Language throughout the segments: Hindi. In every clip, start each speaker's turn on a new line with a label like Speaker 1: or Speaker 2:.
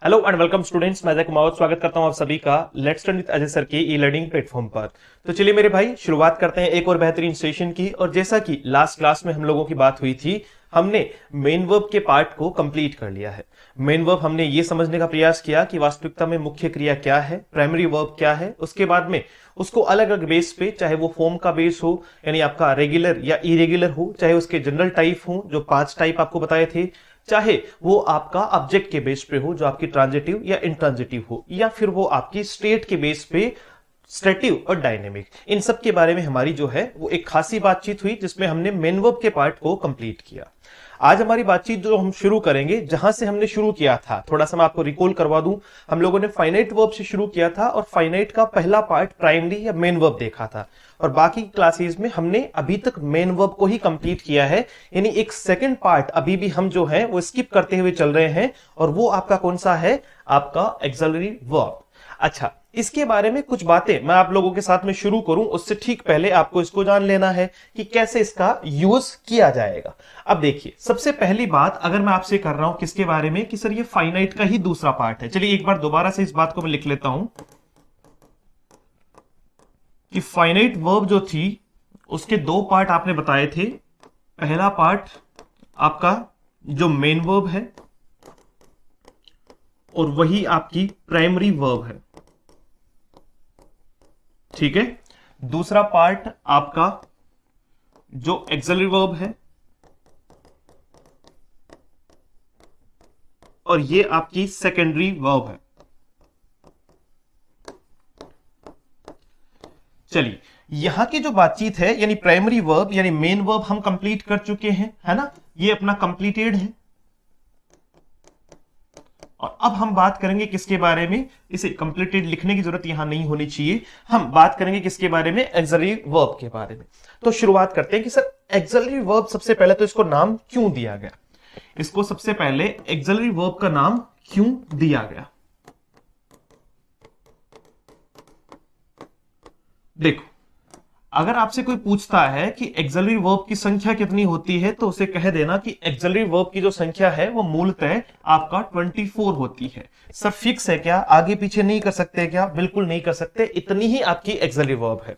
Speaker 1: हेलो एंड वेलकम स्टूडेंट्स, मैं अजय कुमार स्वागत करता हूं आप सभी का let's study with Ajay sir के ई लर्निंग प्लेटफॉर्म पर। तो चलिए मेरे भाई शुरुआत करते हैं एक और बेहतरीन सेशन की। और जैसा कि लास्ट क्लास में हम लोगों की बात हुई थी, हमने मेन वर्ब के पार्ट को कंप्लीट कर लिया है। मेन वर्ब हमने ये समझने का प्रयास किया कि वास्तविकता में मुख्य क्रिया क्या है, प्राइमरी वर्ब क्या है, उसके बाद में उसको अलग अलग बेस पे, चाहे वो फॉर्म का बेस हो यानी आपका रेगुलर या इरेगुलर हो, चाहे उसके जनरल टाइप हो जो 5 टाइप आपको बताए थे, चाहे वो आपका ऑब्जेक्ट के बेस पे हो जो आपकी ट्रांजिटिव या इंट्रांजिटिव हो, या फिर वो आपकी स्टेट के बेस पे स्टैटिव और डायनेमिक, इन सब के बारे में हमारी जो है वो एक खासी बातचीत हुई जिसमें हमने मेन वर्ब के पार्ट को कंप्लीट किया। आज हमारी बातचीत जो हम शुरू करेंगे जहां से हमने शुरू किया था, थोड़ा सा मैं आपको रिकॉल करवा दूं। हम लोगों ने फाइनाइट वर्ब से शुरू किया था और फाइनाइट का पहला पार्ट प्राइमरी या मेन वर्ब देखा था, और बाकी क्लासेस में हमने अभी तक मेन वर्ब को ही कंप्लीट किया है। यानी एक सेकंड पार्ट अभी भी हम जो है वो स्किप करते हुए चल रहे हैं, और वो आपका कौन सा है? आपका ऑक्सिलरी वर्ब। अच्छा, इसके बारे में कुछ बातें मैं आप लोगों के साथ में शुरू करूं उससे ठीक पहले आपको इसको जान लेना है कि कैसे इसका यूज किया जाएगा। अब देखिए, सबसे पहली बात अगर मैं आपसे कर रहा हूं किसके बारे में, कि सर ये फाइनाइट का ही दूसरा पार्ट है। चलिए एक बार दोबारा से इस बात को मैं लिख लेता हूं कि फाइनाइट वर्ब जो थी उसके 2 पार्ट आपने बताए थे। पहला पार्ट आपका जो मेन वर्ब है और वही आपकी प्राइमरी वर्ब है, ठीक है। दूसरा पार्ट आपका जो ऑक्सिलरी वर्ब है, और ये आपकी सेकेंडरी वर्ब है। चलिए, यहां की जो बातचीत है यानी प्राइमरी वर्ब यानी मेन वर्ब हम कंप्लीट कर चुके हैं, है ना, ये अपना कंप्लीटेड है। और अब हम बात करेंगे किसके बारे में, इसे कंप्लीटेड लिखने की जरूरत यहां नहीं होनी चाहिए, हम बात करेंगे किसके बारे में? ऑक्सिलरी वर्ब के बारे में। तो शुरुआत करते हैं कि सर ऑक्सिलरी वर्ब सबसे पहले तो इसको नाम क्यों दिया गया, इसको सबसे पहले ऑक्सिलरी वर्ब का नाम क्यों दिया गया। देखो, अगर आपसे कोई पूछता है कि ऑक्सिलरी वर्ब की संख्या कितनी होती है, तो उसे कह देना कि ऑक्सिलरी वर्ब की जो संख्या है वो मूलतः आपका 24 होती है। सर फिक्स है क्या, आगे पीछे नहीं कर सकते क्या? बिल्कुल नहीं कर सकते, इतनी ही आपकी ऑक्सिलरी वर्ब है।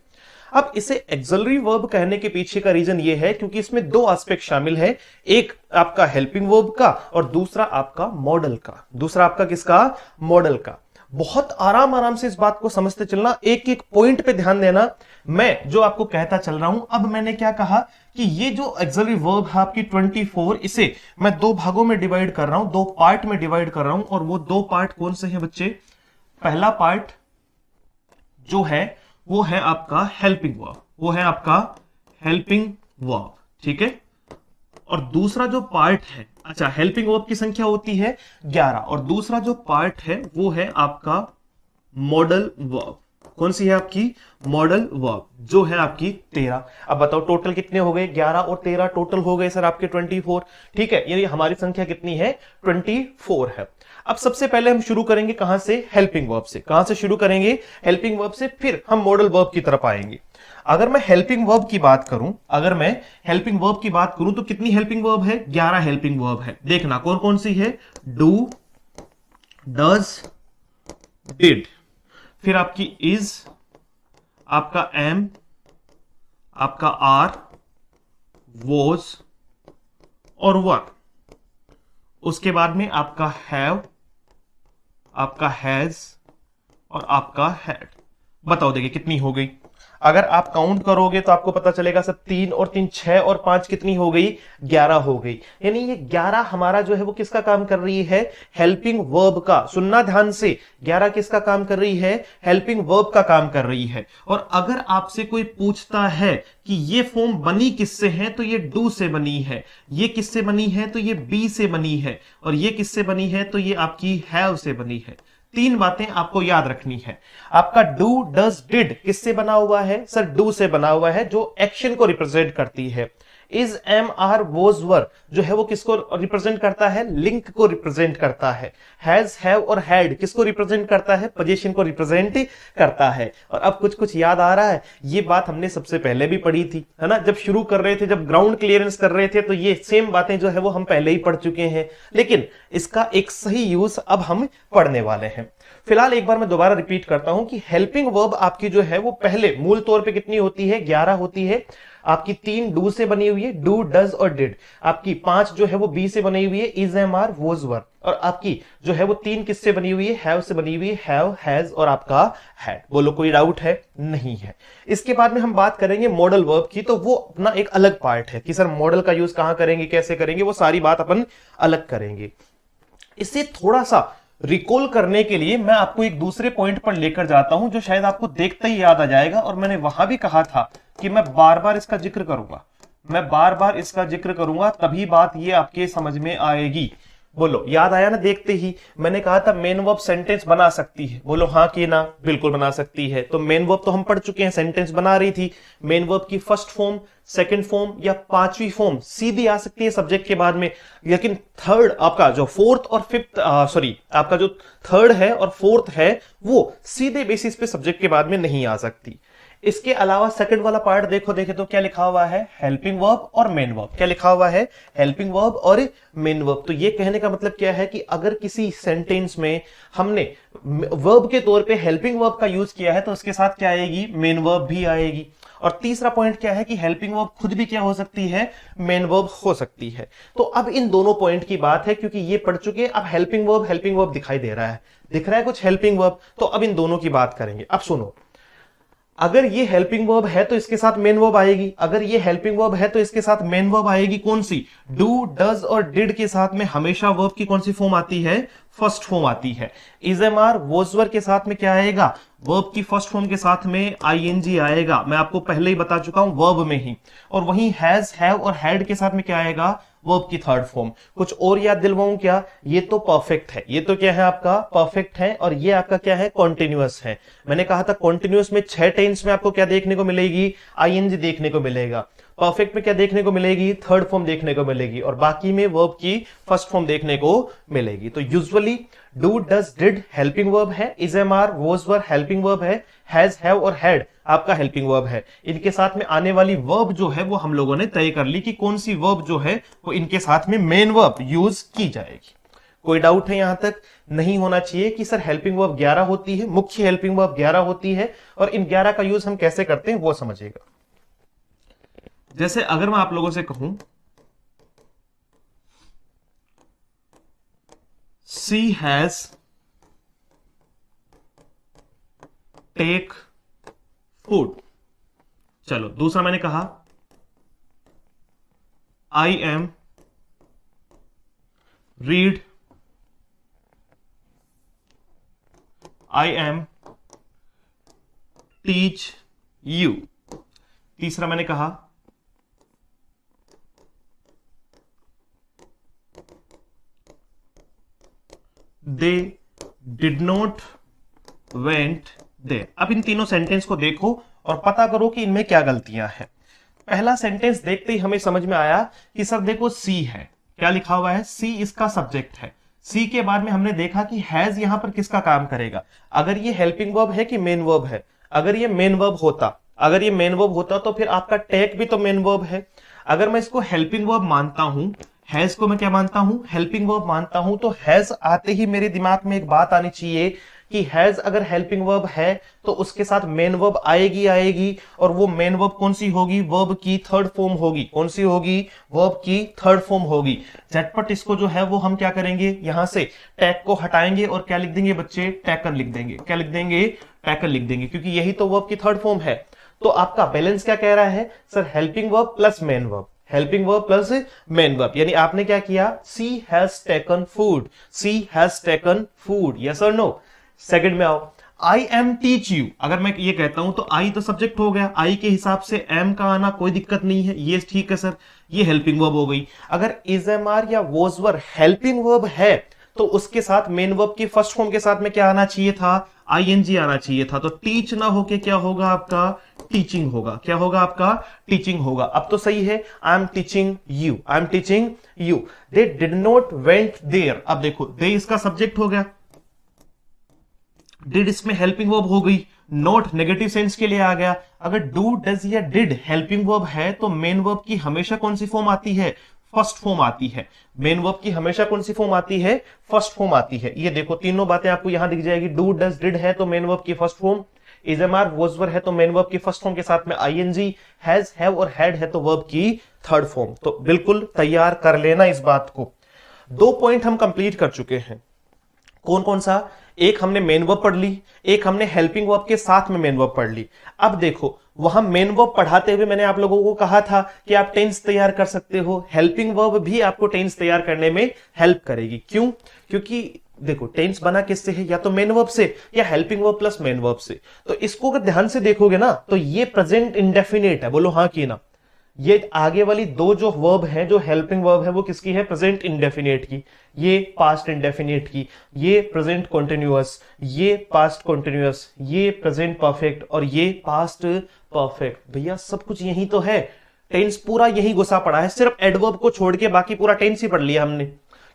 Speaker 1: अब इसे ऑक्सिलरी वर्ब कहने के पीछे का रीजन ये है क्योंकि इसमें 2 एस्पेक्ट शामिल है, एक आपका हेल्पिंग वर्ब का और दूसरा आपका मॉडल का। दूसरा आपका किसका? मॉडल का। बहुत आराम आराम से इस बात को समझते चलना, एक एक पॉइंट पे ध्यान देना। मैं जो आपको कहता चल रहा हूं, अब मैंने क्या कहा कि ये जो ऑक्सिलरी वर्ब है आपकी 24, इसे मैं 2 भागों में डिवाइड कर रहा हूं, 2 पार्ट में डिवाइड कर रहा हूं। और वो 2 पार्ट कौन से हैं बच्चे? पहला पार्ट जो है वो है आपका हेल्पिंग वर्ब, वो है आपका हेल्पिंग वर्ब, ठीक है। और दूसरा जो पार्ट है, अच्छा, हेल्पिंग वर्ब की संख्या होती है 11, और दूसरा जो पार्ट है वो है आपका मॉडल वर्ब। कौन सी है आपकी? मॉडल वर्ब, जो है आपकी 13। अब बताओ टोटल कितने हो गए? 11 और 13 टोटल हो गए सर आपके 24, ठीक है। यानी हमारी संख्या कितनी है? 24 है। अब सबसे पहले हम शुरू करेंगे कहां से? हेल्पिंग वर्ब से। कहां से शुरू करेंगे? हेल्पिंग वर्ब से, फिर हम मॉडल वर्ब की तरफ आएंगे। अगर मैं हेल्पिंग वर्ब की बात करूं, अगर मैं हेल्पिंग वर्ब की बात करूं तो कितनी हेल्पिंग वर्ब है? 11 हेल्पिंग वर्ब है। देखना कौन कौन सी है? डू, डज, डिड, फिर आपकी इज, आपका एम, आपका आर, वॉज और वर। उसके बाद में आपका हैव, आपका हैज और आपका हैड। बताओ देखिए कितनी हो गई। अगर आप काउंट करोगे तो आपको पता चलेगा सर 3 और 3 6 और 5 कितनी हो गई? 11 हो गई। यानी ये 11 हमारा जो है वो किसका काम कर रही है? हेल्पिंग वर्ब का। सुनना ध्यान से, 11 किसका काम कर रही है? हेल्पिंग वर्ब का काम कर रही है। और अगर आपसे कोई पूछता है कि ये फॉर्म बनी किससे है, तो ये डू से बनी है, ये किससे बनी है, तो ये बी से बनी है, और ये किससे बनी है, तो ये आपकी हैव से बनी है। 3 बातें आपको याद रखनी है। आपका डू, डज, डिड किससे बना हुआ है? सर डू से बना हुआ है, जो एक्शन को रिप्रेजेंट करती है। इज, एम, आर, वोज, वर जो है वो किसको रिप्रेजेंट करता है? लिंक को रिप्रेजेंट करता है। हैज, हैव और हैड किसको रिप्रेजेंट करता है? पोजीशन को रिप्रेजेंट करता है। और अब कुछ कुछ याद आ रहा है, ये बात हमने सबसे पहले भी पढ़ी थी, है ना, जब शुरू कर रहे थे, जब ग्राउंड क्लियरेंस कर रहे थे, तो ये सेम बातें जो है वो हम पहले ही पढ़ चुके हैं, लेकिन इसका एक सही यूज अब हम पढ़ने वाले हैं। फिलहाल एक बार मैं दोबारा रिपीट करता हूं कि हेल्पिंग वर्ब आपकी जो है वो पहले मूल तौर पे कितनी होती है? 11 होती है। आपकी 3 डू से बनी हुई है, डू, डज और डिड। आपकी 5 जो है वो बी से बनी हुई है, इज, एम, आर, वोज, वर। और आपकी जो है वो 3 किससे बनी हुई है? हैव से बनी हुई है, हैव, हैज और आपका हैड। बोलो कोई डाउट है? नहीं है। इसके बाद में हम बात करेंगे मॉडल वर्ब की, तो वो अपना एक अलग पार्ट है कि सर मॉडल का यूज कहां करेंगे, कैसे करेंगे, वो सारी बात अपन अलग करेंगे। इसे थोड़ा सा रिकॉल करने के लिए मैं आपको एक दूसरे पॉइंट पर लेकर जाता हूं, जो शायद आपको देखते ही याद आ जाएगा, और मैंने वहां भी कहा था कि मैं बार बार इसका जिक्र करूंगा, मैं बार बार इसका जिक्र करूंगा, तभी बात ये आपके समझ में आएगी। बोलो याद आया ना? देखते ही मैंने कहा था मेन वर्ब सेंटेंस बना सकती है। बोलो हाँ कि ना? बिल्कुल बना सकती है। तो मेन वर्ब तो हम पढ़ चुके हैं, सेंटेंस बना रही थी। मेन वर्ब की फर्स्ट फॉर्म, सेकंड फॉर्म या 5वीं फॉर्म सीधी आ सकती है सब्जेक्ट के बाद में, लेकिन थर्ड आपका जो फोर्थ और फिफ्थ आपका जो थर्ड है और फोर्थ है वो सीधे बेसिस पे सब्जेक्ट के बाद में नहीं आ सकती। इसके अलावा सेकंड वाला पार्ट देखो, देखे तो क्या लिखा हुआ है? हेल्पिंग वर्ब और मेन वर्ब। क्या लिखा हुआ है? हेल्पिंग वर्ब और मेन वर्ब। तो ये कहने का मतलब क्या है कि अगर किसी सेंटेंस में हमने वर्ब के तौर पे हेल्पिंग वर्ब का यूज किया है तो उसके साथ क्या आएगी? मेन वर्ब भी आएगी। और तीसरा पॉइंट क्या है कि हेल्पिंग वर्ब खुद भी क्या हो सकती है? मेन वर्ब हो सकती है। तो अब इन दोनों पॉइंट की बात है, क्योंकि ये पढ़ चुके हैं। अब हेल्पिंग वर्ब दिखाई दे रहा है, दिख रहा है कुछ हेल्पिंग वर्ब, तो अब इन दोनों की बात करेंगे। अब सुनो, अगर ये हेल्पिंग वर्ब है तो इसके साथ मेन वर्ब आएगी, अगर ये हेल्पिंग वर्ब है तो इसके साथ मेन वर्ब आएगी। कौन सी? डू, डज और डिड के साथ में हमेशा वर्ब की कौन सी फॉर्म आती है? फर्स्ट फॉर्म आती है। Is, am, are, was, were के साथ में क्या आएगा? वर्ब की फर्स्ट फॉर्म के साथ में आईएनजी आएगा। मैं आपको पहले ही बता चुका हूं वर्ब में ही। और वहीं हैज, हैव और हैड के साथ में क्या आएगा? वर्ब की थर्ड फॉर्म। कुछ और याद दिलवाऊं क्या? ये तो परफेक्ट है, ये तो क्या है आपका? परफेक्ट है। और ये आपका क्या है? कॉन्टिन्यूअस है। मैंने कहा था कॉन्टिन्यूअस में 6 टेंस में आपको क्या देखने को मिलेगी? आईएनजी देखने को मिलेगा। परफेक्ट में क्या देखने को मिलेगी? थर्ड फॉर्म देखने को मिलेगी। और बाकी में वर्ब की फर्स्ट फॉर्म देखने को मिलेगी। तो usually do, does, did helping verb है, is, am, are, was, were helping verb है, हैज, हैव और हैड आपका हेल्पिंग वर्ब है। इनके साथ में आने वाली वर्ब जो है वो हम लोगों ने तय कर ली कि कौन सी वर्ब जो है वो इनके साथ में मेन वर्ब यूज की जाएगी। कोई डाउट है यहां तक? नहीं होना चाहिए कि सर हेल्पिंग वर्ब 11 होती है, मुख्य हेल्पिंग वर्ब 11 होती है, और इन 11 का यूज हम कैसे करते हैं वो समझिएगा। जैसे अगर मैं आप लोगों से कहूं सी हैज टेक फूड, चलो दूसरा मैंने कहा I am read, I am teach you. तीसरा मैंने कहा they did not went there. अब इन तीनों सेंटेंस को देखो और पता करो कि इनमें क्या गलतियां हैं। पहला सेंटेंस देखते ही हमें समझ में आया कि सर देखो सी है, क्या लिखा हुआ है? सी इसका सब्जेक्ट है। सी के बाद में हमने देखा कि हैज यहां पर किसका काम करेगा? अगर ये हेल्पिंग वर्ब है कि मेन वर्ब है? अगर ये मेन वर्ब होता तो फिर आपका टेक भी तो मेन वर्ब है। अगर मैं इसको हेल्पिंग वर्ब मानता हूं, हैज को मैं क्या मानता हूं? हेल्पिंग वर्ब मानता हूं, तो हैज आते ही मेरे दिमाग में एक बात आनी चाहिए कि हैज अगर हेल्पिंग वर्ब है तो उसके साथ मेन वर्ब आएगी, और वो मेन वर्ब कौन सी होगी? वर्ब की थर्ड फॉर्म होगी। कौन सी होगी? वर्ब की थर्ड फॉर्म होगी। झटपट इसको जो है वो हम क्या करेंगे? यहां से टैग को हटाएंगे और क्या लिख देंगे बच्चे? टैकन लिख देंगे। क्या लिख देंगे? टैकन लिख देंगे, क्योंकि यही तो वर्ब की थर्ड फॉर्म है। तो आपका बैलेंस क्या कह रहा है? Sir helping verb plus main verb, helping verb plus main verb. यानी आपने क्या किया? She has taken food, she has taken food, yes और नो? सेकंड में आओ, आई एम टीच यू। अगर मैं ये कहता हूं तो आई तो सब्जेक्ट हो गया, आई के हिसाब से एम का आना कोई दिक्कत नहीं है, ये ठीक है सर, ये हेल्पिंग वर्ब हो गई। अगर इज, एम, आर या वॉज, वर हेल्पिंग वर्ब है तो उसके साथ मेन वर्ब की फर्स्ट फॉर्म के साथ में क्या आना चाहिए था? आईएनजी आना चाहिए था। तो टीच ना होके क्या होगा आपका? टीचिंग होगा। क्या होगा आपका? टीचिंग होगा। अब तो सही है, I am teaching you, I am teaching you. They did not went there. अब देखो, दे इसका सब्जेक्ट हो गया, डिड इसमें हेल्पिंग वर्ब हो गई, नॉट नेगेटिव सेंस के लिए आ गया। अगर डू डज या डिड हेल्पिंग वर्ब है तो मेन वर्ब की हमेशा कौन सी फॉर्म आती है? फर्स्ट फॉर्म आती है। मेन वर्ब की हमेशा कौन सी फॉर्म आती है? फर्स्ट फॉर्म आती है। ये देखो तीनों बातें आपको यहां दिख जाएगी। डू डज डिड है तो मेन वर्ब की first form, is am are was were है तो मेन वर्ब की फर्स्ट फॉर्म के साथ में आईएनजी, हैज हैव और हैड है तो वर्ब की थर्ड फॉर्म। तो बिल्कुल तैयार कर लेना इस बात को। 2 पॉइंट हम कंप्लीट कर चुके हैं। कौन कौन सा? एक हमने मेन वर्ब पढ़ ली, एक हमने हेल्पिंग वर्ब के साथ में मेन वर्ब पढ़ ली। अब देखो, वहां मेन वर्ब पढ़ाते हुए मैंने आप लोगों को कहा था कि आप टेंस तैयार कर सकते हो, हेल्पिंग वर्ब भी आपको टेंस तैयार करने में हेल्प करेगी। क्यों? क्योंकि देखो टेंस बना किससे है? या तो मेन वर्ब से या helping verb plus main verb से। तो इसको अगर ध्यान से देखोगे ना तो ये प्रेजेंट इंडेफिनिट है। बोलो हाँ कि ना? ये आगे वाली दो जो वर्ब है, जो हेल्पिंग वर्ब है, वो किसकी है? प्रेजेंट इंडेफिनिट की। ये पास्ट इंडेफिनिट की, ये प्रेजेंट कॉन्टिन्यूअस, ये पास्ट कॉन्टिन्यूअस, ये प्रेजेंट परफेक्ट और ये पास्ट परफेक्ट। भैया सब कुछ यही तो है, टेंस पूरा यही घुसा पड़ा है, सिर्फ एडवर्ब को छोड़ के बाकी पूरा टेंस ही पढ़ लिया हमने।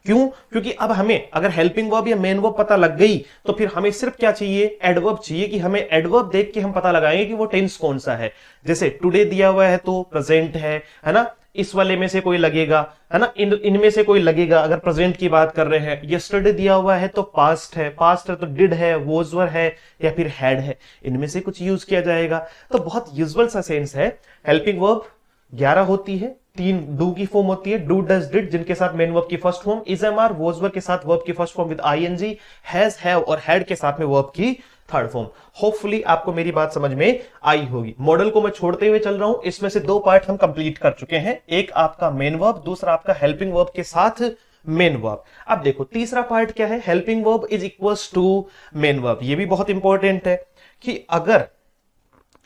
Speaker 1: क्यों? क्योंकि अब हमें अगर हेल्पिंग वर्ब या मेन वर्ब पता लग गई तो फिर हमें सिर्फ क्या चाहिए? एडवर्ब चाहिए, कि हमें एडवर्ब देख के हम पता लगाएंगे कि वो टेंस कौन सा है। जैसे टुडे दिया हुआ है तो प्रेजेंट है ना? इस वाले में से कोई लगेगा, है ना? इनमें से कोई लगेगा अगर प्रेजेंट की बात कर रहे हैं। यस्टरडे दिया हुआ है तो पास्ट है, पास्ट है तो डिड है, वॉज वर है या फिर हैड है, इनमें से कुछ यूज किया जाएगा। तो बहुत यूजुअल सा सेंस है। हेल्पिंग वर्ब 11 होती है, 3 डू की फॉर्म होती है, डू डज डिड जिनके साथ मेन वर्ब की first form, is am are was were के साथ वर्ब की first form with I N G, has have और हैड के साथ में वर्ब की थर्ड फॉर्म। होपफुली आपको मेरी बात समझ में आई होगी। मॉडल को मैं छोड़ते हुए चल रहा हूं, इसमें से 2 पार्ट हम कंप्लीट कर चुके हैं, एक आपका मेन वर्ब, दूसरा आपका हेल्पिंग वर्ब के साथ मेन वर्ब। अब देखो तीसरा पार्ट क्या है? Helping verb is equals to main verb. ये भी बहुत इंपॉर्टेंट है कि अगर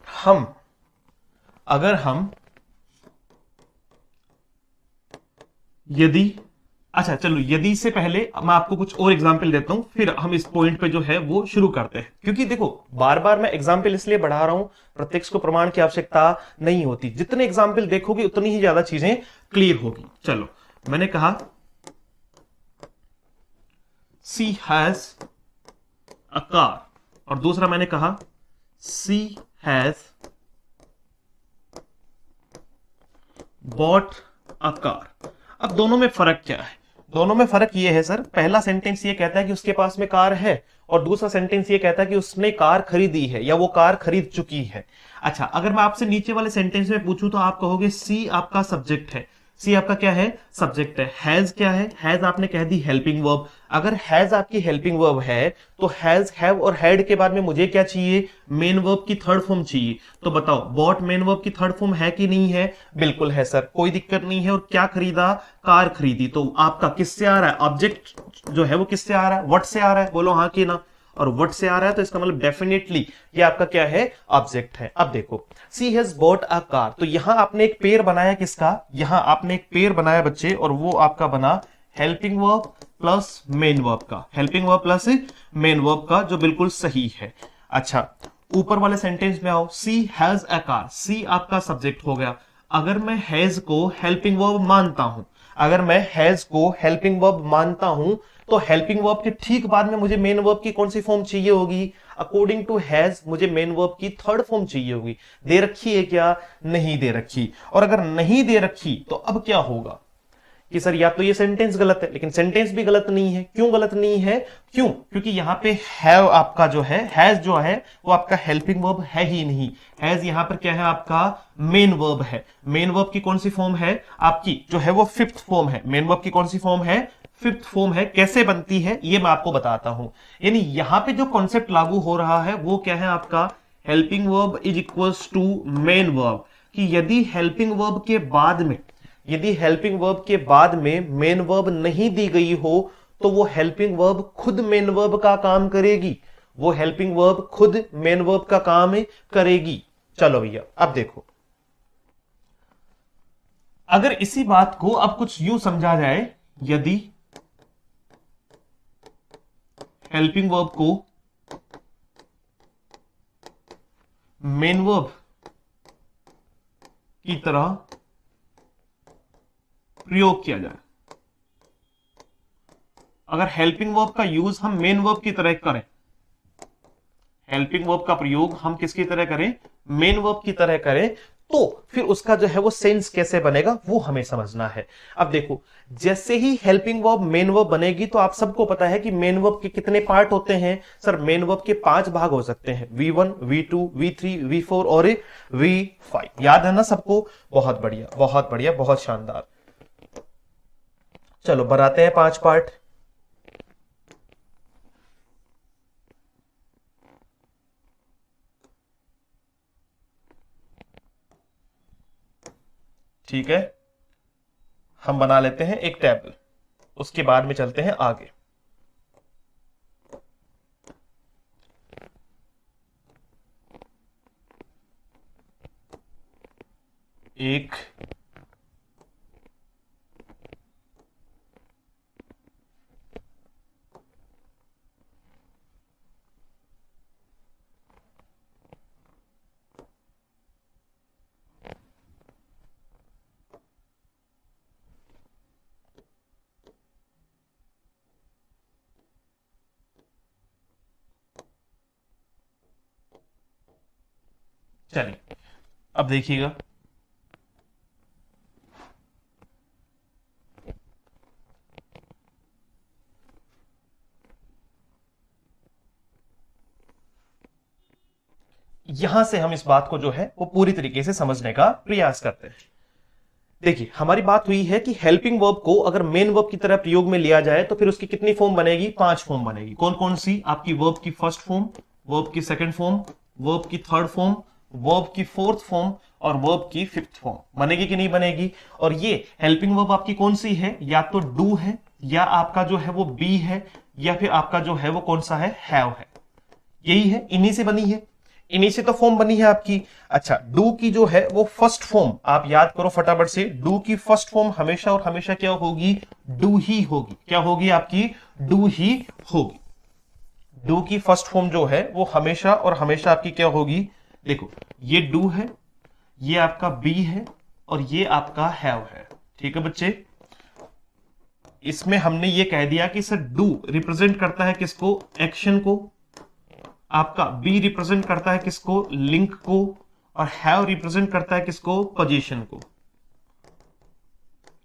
Speaker 1: हम यदि, अच्छा चलो, यदि से पहले मैं आपको कुछ और एग्जाम्पल देता हूं, फिर हम इस पॉइंट पे जो है वो शुरू करते हैं। क्योंकि देखो बार बार मैं एग्जाम्पल इसलिए बढ़ा रहा हूं, प्रत्यक्ष को प्रमाण की आवश्यकता नहीं होती। जितने एग्जाम्पल देखोगे उतनी ही ज्यादा चीजें क्लियर होगी। चलो, मैंने कहा सी हैज अ कार, और दूसरा मैंने कहा सी हैज बॉट अ कार। अब दोनों में फर्क क्या है? दोनों में फर्क ये है सर, पहला सेंटेंस ये कहता है कि उसके पास में कार है, और दूसरा सेंटेंस ये कहता है कि उसने कार खरीदी है या वो कार खरीद चुकी है। अच्छा, अगर मैं आपसे नीचे वाले सेंटेंस में पूछूं तो आप कहोगे सी आपका सब्जेक्ट है, सी आपका क्या है? सब्जेक्ट है। हैज क्या है? हैज आपने कह दी हेल्पिंग वर्ब। अगर हैज आपकी हेल्पिंग वर्ब है तो हैज, हैव और हैड के बाद में मुझे क्या चाहिए? मेन वर्ब की थर्ड फॉर्म चाहिए। तो बताओ बॉट मेन वर्ब की थर्ड फॉर्म है कि नहीं है? बिल्कुल है सर, कोई दिक्कत नहीं है। और क्या खरीदा? कार खरीदी। तो आपका किससे आ रहा है? ऑब्जेक्ट जो है वो किससे आ रहा है? व्हाट से आ रहा है? बोलो हाँ कि ना? और व्हाट से आ रहा है तो इसका मतलब डेफिनेटली ये आपका क्या है? ऑब्जेक्ट है। अब देखो सी हैज बॉट अ कार, तो यहां आपने एक पेयर बनाया किसका? यहां आपने एक पेयर बनाया बच्चे, और वो आपका बना helping verb plus main verb का। Helping verb plus main verb का, जो बिल्कुल सही है। अच्छा, ऊपर वाले सेंटेंस में आओ, सी हैज अ कार। सी आपका सब्जेक्ट हो गया। अगर मैं हैज को हेल्पिंग वर्ब मानता हूं, अगर मैं हैज को हेल्पिंग वर्ब मानता हूं तो हेल्पिंग वर्ब के ठीक बाद में मुझे मेन वर्ब की कौन सी फॉर्म चाहिए होगी? अकॉर्डिंग टू हैज मुझे मेन वर्ब की थर्ड फॉर्म चाहिए होगी। दे रखी है क्या? नहीं दे रखी। और अगर नहीं दे रखी तो अब क्या होगा कि सर या तो ये सेंटेंस गलत है, लेकिन सेंटेंस भी गलत नहीं है। क्यों गलत नहीं है? क्यों? क्योंकि यहां पे हैव आपका जो है, हैज जो है वो आपका हेल्पिंग वर्ब है ही नहीं। हैज यहां पर क्या है? आपका मेन वर्ब है। मेन वर्ब की कौन सी फॉर्म है? आपकी जो है वो फिफ्थ फॉर्म है। मेन वर्ब की कौन सी फॉर्म है? फिफ्थ फॉर्म है। कैसे बनती है ये मैं आपको बताता हूं। यानी यहां पे जो कॉन्सेप्ट लागू हो रहा है वो क्या है? आपका helping verb is equals to main verb, कि यदि हेल्पिंग वर्ब के बाद में, यदि हेल्पिंग वर्ब के बाद में मेन वर्ब नहीं दी गई हो तो वो हेल्पिंग वर्ब खुद मेन वर्ब का काम करेगी। वो हेल्पिंग वर्ब खुद मेन वर्ब का काम करेगी। चलो भैया अब देखो, अगर इसी बात को अब कुछ यूं समझा जाए, यदि हेल्पिंग वर्ब को मेन वर्ब की तरह प्रयोग किया जाए। अगर हेल्पिंग वर्ब का यूज हम मेन वर्ब की तरह करें, हेल्पिंग वर्ब का प्रयोग हम किसकी तरह करें, मेन वर्ब की तरह करें, तो फिर उसका जो है वो सेंस कैसे बनेगा वो हमें समझना है। अब देखो, जैसे ही हेल्पिंग वर्ब मेन वर्ब बनेगी तो आप सबको पता है कि मेन वर्ब के कितने पार्ट होते हैं। सर मेन वर्ब के 5 भाग हो सकते हैं, V1, V2, V3, V4 और V5। याद है ना सबको? बहुत बढ़िया, बहुत बढ़िया, बहुत शानदार। चलो बनाते हैं 5 पार्ट। ठीक है, हम बना लेते हैं एक टेबल, उसके बाद में चलते हैं आगे। एक चलिए अब देखिएगा, यहां से हम इस बात को जो है वो पूरी तरीके से समझने का प्रयास करते हैं। देखिए, हमारी बात हुई है कि हेल्पिंग वर्ब को अगर मेन वर्ब की तरह प्रयोग में लिया जाए तो फिर उसकी कितनी फॉर्म बनेगी, 5 फॉर्म बनेगी। कौन कौन सी? आपकी वर्ब की फर्स्ट फॉर्म, वर्ब की सेकंड फॉर्म, वर्ब की थर्ड फॉर्म, वर्ब की फोर्थ फॉर्म और वर्ब की फिफ्थ फॉर्म। बनेगी कि नहीं बनेगी? और ये हेल्पिंग वर्ब आपकी कौन सी है? या तो डू है, या आपका जो है वो बी है, या फिर आपका जो है वो कौन सा है, हैव है। यही है, इन्हीं से बनी है, इन्हीं से तो फॉर्म बनी है आपकी। अच्छा, डू की जो है वो फर्स्ट फॉर्म आप याद करो फटाफट से। डू की फर्स्ट फॉर्म हमेशा और हमेशा क्या होगी? डू ही होगी। क्या होगी आपकी? डू ही होगी। डू की फर्स्ट फॉर्म जो है वो हमेशा और हमेशा आपकी क्या होगी? देखो, ये डू है, ये आपका बी है और ये आपका हैव है। ठीक है बच्चे, इसमें हमने ये कह दिया कि सर डू रिप्रेजेंट करता है किसको? एक्शन को। आपका बी रिप्रेजेंट करता है किसको? लिंक को। और हैव रिप्रेजेंट करता है किसको? पोजीशन को।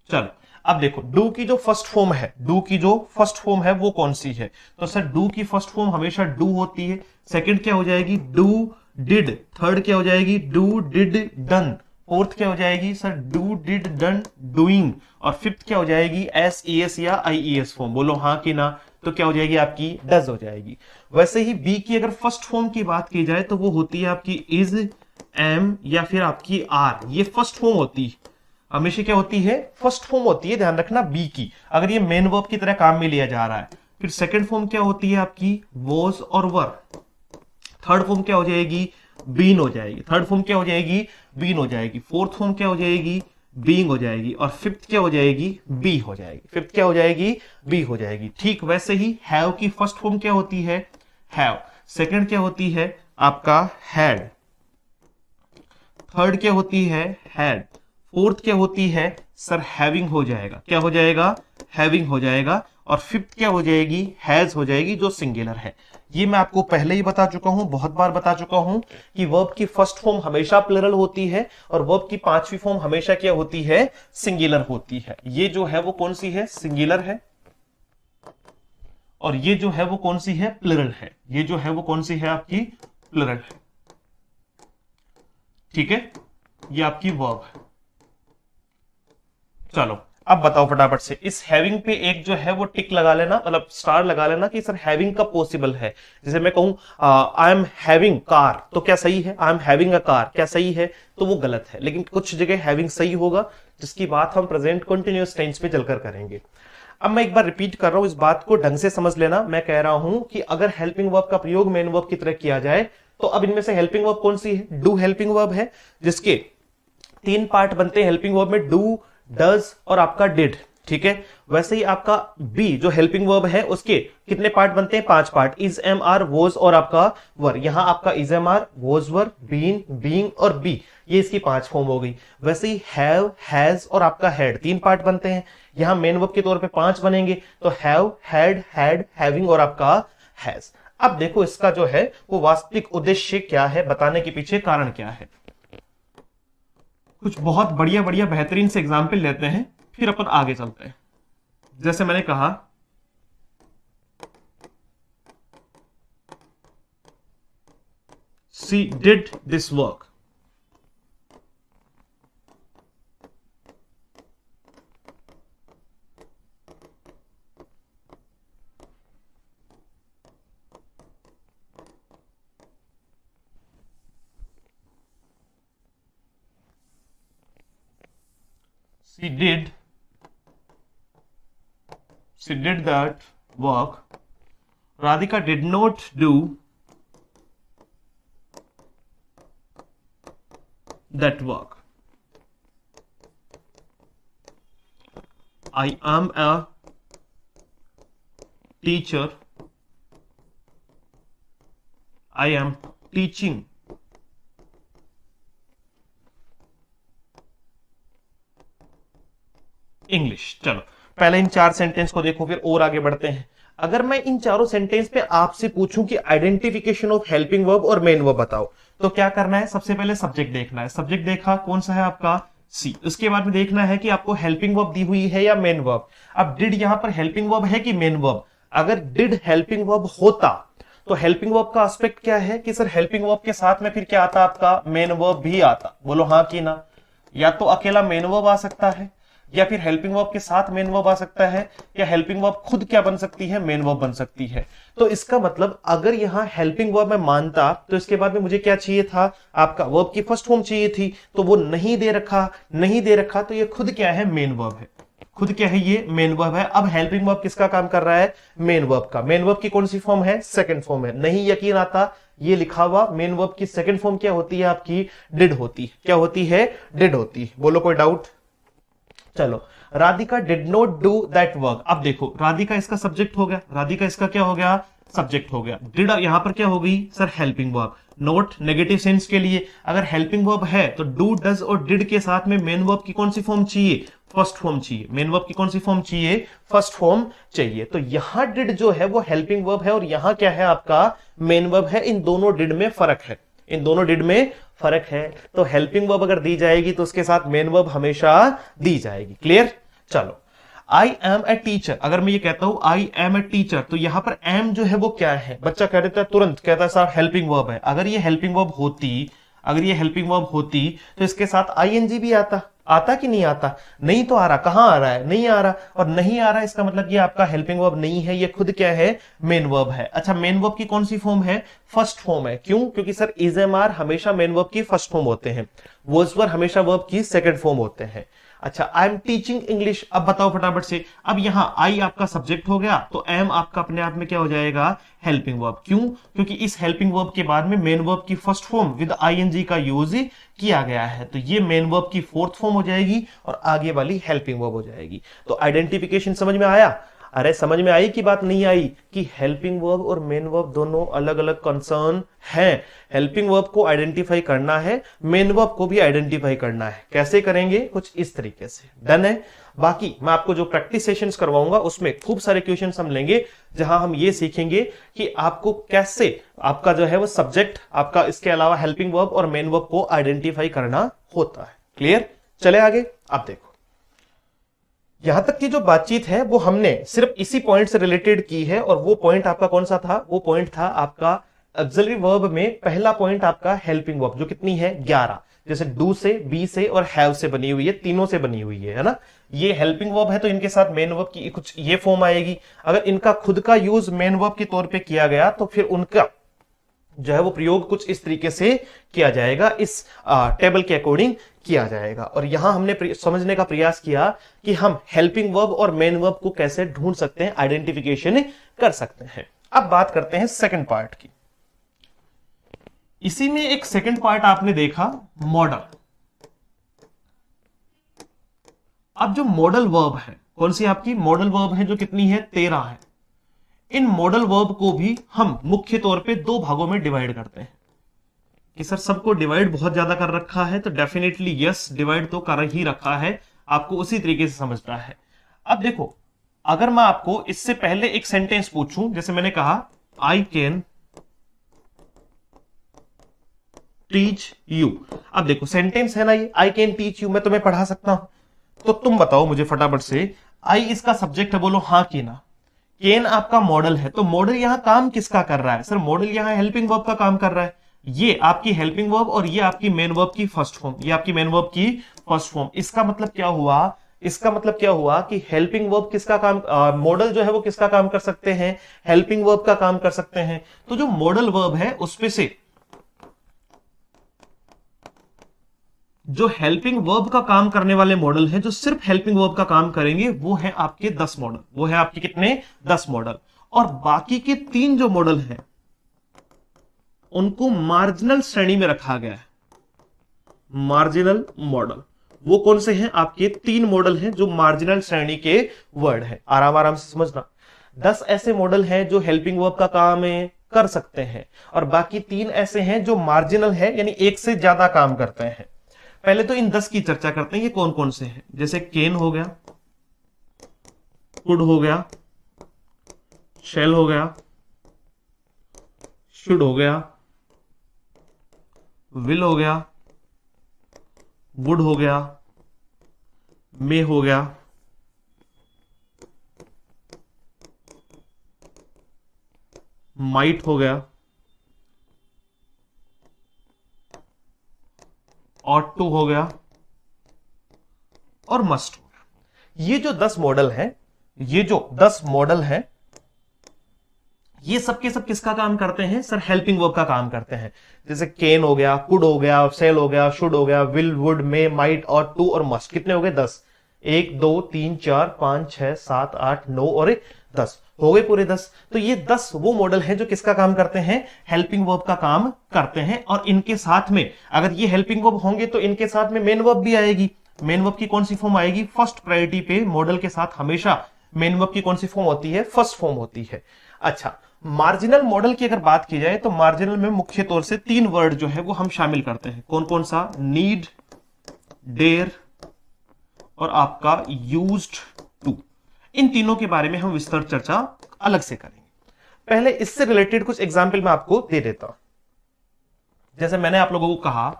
Speaker 1: चलो अब देखो, डू की जो फर्स्ट फॉर्म है, डू की जो फर्स्ट फॉर्म है वो कौन सी है? तो सर डू की फर्स्ट फॉर्म हमेशा डू होती है। सेकंड क्या हो जाएगी? Do did. थर्ड क्या हो जाएगी? Do did done. फोर्थ क्या हो जाएगी? Sir do did done doing. और फिफ्थ क्या हो जाएगी? एस ई एस या आई ई एस फॉर्म। बोलो हाँ कि ना? तो क्या हो जाएगी आपकी? डज हो जाएगी। वैसे ही बी की अगर फर्स्ट फॉर्म की बात की जाए तो वो होती है आपकी इज, एम या फिर आपकी आर। ये फर्स्ट फॉर्म होती है, हमेशा क्या होती है? फर्स्ट फॉर्म होती है। ध्यान रखना बी की, अगर ये मेन वर्ब की तरह काम में लिया जा रहा है। फिर सेकंड फॉर्म क्या होती है आपकी? वॉज और वर। थर्ड फॉर्म क्या हो जाएगी? बीन हो जाएगी। थर्ड फॉर्म क्या हो जाएगी? बीन हो जाएगी। फोर्थ फॉर्म क्या हो जाएगी? बीइंग हो जाएगी। और फिफ्थ क्या हो जाएगी? बी हो जाएगी। फिफ्थ क्या हो जाएगी? बी हो जाएगी। ठीक वैसे ही हैव की फर्स्ट फॉर्म क्या होती है? हैव। सेकंड क्या होती है? आपका हैड। थर्ड क्या होती है? हैड। फोर्थ क्या होती है? सर हैविंग हो जाएगा। क्या हो जाएगा? हैविंग हो जाएगा। और फिफ्थ क्या हो जाएगी? हैज हो जाएगी, जो सिंगुलर है। ये मैं आपको पहले ही बता चुका हूं, बहुत बार बता चुका हूं कि वर्ब की फर्स्ट फॉर्म हमेशा प्लरल होती है और वर्ब की पांचवी फॉर्म हमेशा क्या होती है? सिंगुलर होती है। ये जो है वो कौन सी है? सिंगुलर है। और ये जो है वो कौन सी है? प्लरल है। ये जो है वो कौन सी है? आपकी प्लरल है। ठीक है, ये आपकी वर्ब है। चलो अब बताओ फटाफट से, इस हैविंग पे एक जो है वो टिक लगा लेना, मतलब स्टार लगा लेना कि सर हैविंग कब पॉसिबल है। जैसे मैं कहूं आई एम हैविंग कार, तो क्या सही है? I am having a car, क्या सही है? तो वो गलत है। लेकिन कुछ जगह हैविंग सही होगा, जिसकी बात हम प्रेजेंट कंटिन्यूअस टेंस पे चलकर करेंगे। अब मैं एक बार रिपीट कर रहा हूं, इस बात को ढंग से समझ लेना। मैं कह रहा हूं कि अगर हेल्पिंग वर्ब का प्रयोग मेन वर्ब की तरह किया जाए तो अब इनमें से हेल्पिंग वर्ब कौन सी है? डू हेल्पिंग वर्ब है, जिसके 3 पार्ट बनते हैं हेल्पिंग वर्ब में, डू, डज और आपका डिड। ठीक है। वैसे ही आपका बी जो हेल्पिंग वर्ब है उसके कितने पार्ट बनते हैं? 5 part, is, am, are, was और आपका वर। यहां आपका is, am, are, was, were, been, being और बी, ये इसकी 5 फॉर्म हो गई। वैसे ही हैव, हैज और आपका हैड 3 पार्ट बनते हैं। यहां मेन वर्ब के तौर पे 5 बनेंगे, तो हैव, हैड, हैविंग और आपका हैज। अब देखो इसका जो है वो वास्तविक उद्देश्य क्या है, बताने के पीछे कारण क्या है। कुछ बहुत बढ़िया बढ़िया बेहतरीन से एग्जाम्पल लेते हैं, फिर अपन आगे चलते हैं। जैसे मैंने कहा, she did this work. She did that work. Radhika did not do that work. I am a teacher. I am teaching English. चलो पहले इन 4 सेंटेंस को देखो, फिर और आगे बढ़ते हैं। अगर मैं इन चारों सेंटेंस पे आपसे पूछूं कि आइडेंटिफिकेशन ऑफ हेल्पिंग वर्ब और मेन वर्ब बताओ, तो क्या करना है? सबसे पहले सब्जेक्ट देखना है। सब्जेक्ट देखा, कौन सा है आपका? सी। उसके बाद में देखना है कि आपको हेल्पिंग वर्ब दी हुई है या मेन वर्ब। अब डिड यहां पर हेल्पिंग वर्ब है कि मेन वर्ब? अगर डिड हेल्पिंग वर्ब होता तो हेल्पिंग वर्ब का एस्पेक्ट क्या है कि सर हेल्पिंग वर्ब के साथ में फिर क्या आता? आपका मेन वर्ब भी आता। बोलो हाँ कि ना। या तो अकेला मेन वर्ब आ सकता है, या फिर हेल्पिंग वर्ब के साथ मेन वर्ब आ सकता है, या हेल्पिंग वर्ब खुद क्या बन सकती है? मेन वर्ब बन सकती है। तो इसका मतलब अगर यहां हेल्पिंग वर्ब मैं मानता तो इसके बाद में मुझे क्या चाहिए था? आपका वर्ब की फर्स्ट फॉर्म चाहिए थी, तो वो नहीं दे रखा, तो ये खुद क्या है? मेन वर्ब है। खुद क्या है? ये मेन वर्ब है। अब हेल्पिंग वर्ब किसका काम कर रहा है? मेन वर्ब का। मेन वर्ब की कौन सी फॉर्म है? सेकंड फॉर्म है। नहीं यकीन आता, ये लिखा हुआ मेन वर्ब की सेकंड फॉर्म क्या होती है? आपकी डिड होती है। क्या होती है? डिड होती है। बोलो कोई डाउट? चलो, Radhika did not do that work. अब देखो, राधिका इसका सब्जेक्ट हो गया, राधिका इसका क्या हो गया? सब्जेक्ट हो गया। डिड यहां पर क्या हो गई? Sir helping verb. Note negative sense के लिए, अगर हेल्पिंग वर्ब है तो डू, डज और डिड के साथ में मेन वर्ब की कौन सी फॉर्म चाहिए? फर्स्ट फॉर्म चाहिए। मेन वर्ब की कौन सी फॉर्म चाहिए? फर्स्ट फॉर्म चाहिए। तो यहां डिड जो है वो हेल्पिंग वर्ब है और यहां क्या है? आपका मेन वर्ब है। इन दोनों डिड में फर्क है, इन दोनों डिड में फर्क है। तो हेल्पिंग वर्ब अगर दी जाएगी तो उसके साथ मेन वर्ब हमेशा दी जाएगी। क्लियर? चलो, आई एम ए टीचर। अगर मैं ये कहता हूं आई एम ए टीचर, तो यहां पर एम जो है वो क्या है? बच्चा कह देता है तुरंत, कहता है सर हेल्पिंग वर्ब है। अगर ये हेल्पिंग वर्ब होती तो इसके साथ आईएनजी भी आता कि नहीं आता? नहीं तो आ रहा। कहां आ रहा है? नहीं आ रहा। और नहीं आ रहा इसका मतलब ये आपका हेल्पिंग वर्ब नहीं है, ये खुद क्या है? मेन वर्ब है। अच्छा, मेन वर्ब की कौन सी फॉर्म है? फर्स्ट फॉर्म है। क्यों? क्योंकि सर इज, एम, आर हमेशा मेन वर्ब की फर्स्ट फॉर्म होते हैं, वॉज, वर हमेशा वर्ब की सेकंड फॉर्म होते हैं। अच्छा, आई एम टीचिंग इंग्लिश। अब बताओ फटाफट से। अब यहां आई आपका सब्जेक्ट हो गया, तो एम आपका अपने आप में क्या हो जाएगा? Helping verb. क्यों? क्योंकि इस हेल्पिंग वर्ब के बाद में मेन वर्ब की फर्स्ट फॉर्म विद आईएनजी का यूज किया गया है, तो ये मेन वर्ब की फोर्थ फॉर्म हो जाएगी और आगे वाली हेल्पिंग वर्ब हो जाएगी। तो आइडेंटिफिकेशन समझ में आया? अरे समझ में आई कि बात नहीं आई कि हेल्पिंग वर्ब और मेन वर्ब दोनों अलग अलग कंसर्न हैं। हेल्पिंग वर्ब को आइडेंटिफाई करना है, मेन वर्ब को भी आइडेंटिफाई करना है। कैसे करेंगे? कुछ इस तरीके से। डन है? बाकी मैं आपको जो प्रैक्टिस सेशंस करवाऊंगा उसमें खूब सारे क्वेश्चंस हम लेंगे, जहां हम ये सीखेंगे कि आपको कैसे आपका जो है वो सब्जेक्ट, आपका इसके अलावा हेल्पिंग वर्ब और मेन वर्ब को आइडेंटिफाई करना होता है। क्लियर? चले आगे। आप देखो, यहां तक की जो बातचीत है वो हमने सिर्फ इसी पॉइंट से रिलेटेड की है, और वो पॉइंट आपका कौन सा था? वो पॉइंट था आपका ऑक्सिलरी वर्ब में पहला पॉइंट आपका हेल्पिंग वर्ब, जो कितनी है? 11। जैसे डू से, बी से और हैव से बनी हुई है, तीनों से बनी हुई है ना? ये हेल्पिंग वर्ब है तो इनके साथ मेन वर्ब की कुछ ये फॉर्म आएगी। अगर इनका खुद का यूज मेन वर्ब के तौर पे किया गया तो फिर उनका जो है वो प्रयोग कुछ इस तरीके से किया जाएगा, इस टेबल के अकॉर्डिंग किया जाएगा। और यहां हमने समझने का प्रयास किया कि हम हेल्पिंग वर्ब और मेन वर्ब को कैसे ढूंढ सकते हैं, आइडेंटिफिकेशन कर सकते हैं। अब बात करते हैं सेकंड पार्ट की। इसी में एक सेकंड पार्ट आपने देखा, मॉडल। अब जो मॉडल वर्ब है कौन सी आपकी मॉडल वर्ब है जो कितनी है, 13 है। इन मॉडल वर्ब को भी हम मुख्य तौर पे दो भागों में डिवाइड करते हैं कि सर सबको डिवाइड बहुत ज्यादा कर रखा है, तो डेफिनेटली यस, डिवाइड तो कर ही रखा है, आपको उसी तरीके से समझना है। अब देखो, अगर मैं आपको इससे पहले एक सेंटेंस पूछूं, जैसे मैंने कहा आई कैन टीच यू। अब देखो सेंटेंस है ना ये, आई कैन टीच यू, मैं तुम्हें पढ़ा सकता हूं। तो तुम बताओ मुझे फटाफट से, आई इसका सब्जेक्ट है, बोलो हाँ कि ना। केन आपका मॉडल है, तो मॉडल यहां काम किसका कर रहा है, सर मॉडल यहां हेल्पिंग वर्ब का काम कर रहा है। ये आपकी हेल्पिंग वर्ब और ये आपकी मेन वर्ब की फर्स्ट फॉर्म, ये आपकी मेन वर्ब की फर्स्ट फॉर्म। इसका मतलब क्या हुआ, इसका मतलब क्या हुआ कि हेल्पिंग वर्ब किसका काम, मॉडल जो है वो किसका काम कर सकते हैं, हेल्पिंग वर्ब का काम कर सकते हैं। तो जो मॉडल वर्ब है उसमें से जो हेल्पिंग वर्ब का काम करने वाले मॉडल हैं, जो सिर्फ हेल्पिंग वर्ब का काम करेंगे, वो है आपके 10 मॉडल। वो है आपके कितने, 10 मॉडल। और बाकी के 3 जो मॉडल हैं उनको मार्जिनल श्रेणी में रखा गया है। मार्जिनल मॉडल वो कौन से हैं, आपके 3 मॉडल हैं जो मार्जिनल श्रेणी के वर्ड है। आराम आराम से समझना, 10 ऐसे मॉडल हैं जो हेल्पिंग वर्ब का काम कर सकते हैं, और बाकी 3 ऐसे हैं जो मार्जिनल है, यानी एक से ज्यादा काम करते हैं। पहले तो इन 10 की चर्चा करते हैं, ये कौन कौन से हैं। जैसे केन हो गया, कुड हो गया, शेल हो गया, शुड हो गया, विल हो गया, वुड हो गया, मे हो गया, माइट हो गया, ऑट टू हो गया, और मस्ट हो गया। ये जो 10 मॉडल हैं, ये जो 10 मॉडल हैं, ये सब के सब किसका काम करते हैं, सर हेल्पिंग वर्ब का काम करते हैं। जैसे केन हो गया, कुड हो गया, सेल हो गया, शुड हो गया, विल, वुड, मे, माइट, और टू और मस्ट। कितने हो गए, 10। 1 2 3 4 5 6 7 8 9 और 10 हो गए पूरे 10। तो ये 10 वो मॉडल हैं जो किसका काम करते हैं, हेल्पिंग वर्ब का काम करते हैं। और इनके साथ में अगर ये हेल्पिंग वर्ब होंगे तो इनके साथ में मेन वर्ब भी आएगी। मेन वर्ब की कौन सी फॉर्म आएगी, फर्स्ट प्रायोरिटी पे मॉडल के साथ हमेशा मेन वर्ब की कौन सी फॉर्म होती है, फर्स्ट फॉर्म होती है। अच्छा, मार्जिनल मॉडल की अगर बात की जाए तो मार्जिनल में मुख्य तौर से 3 वर्ड जो है वो हम शामिल करते हैं। कौन कौन सा, नीड, डेयर और आपका यूज्ड टू। इन तीनों के बारे में हम विस्तृत चर्चा अलग से करेंगे। पहले इससे रिलेटेड कुछ एग्जाम्पल मैं आपको दे देता हूं। जैसे मैंने आप लोगों को कहा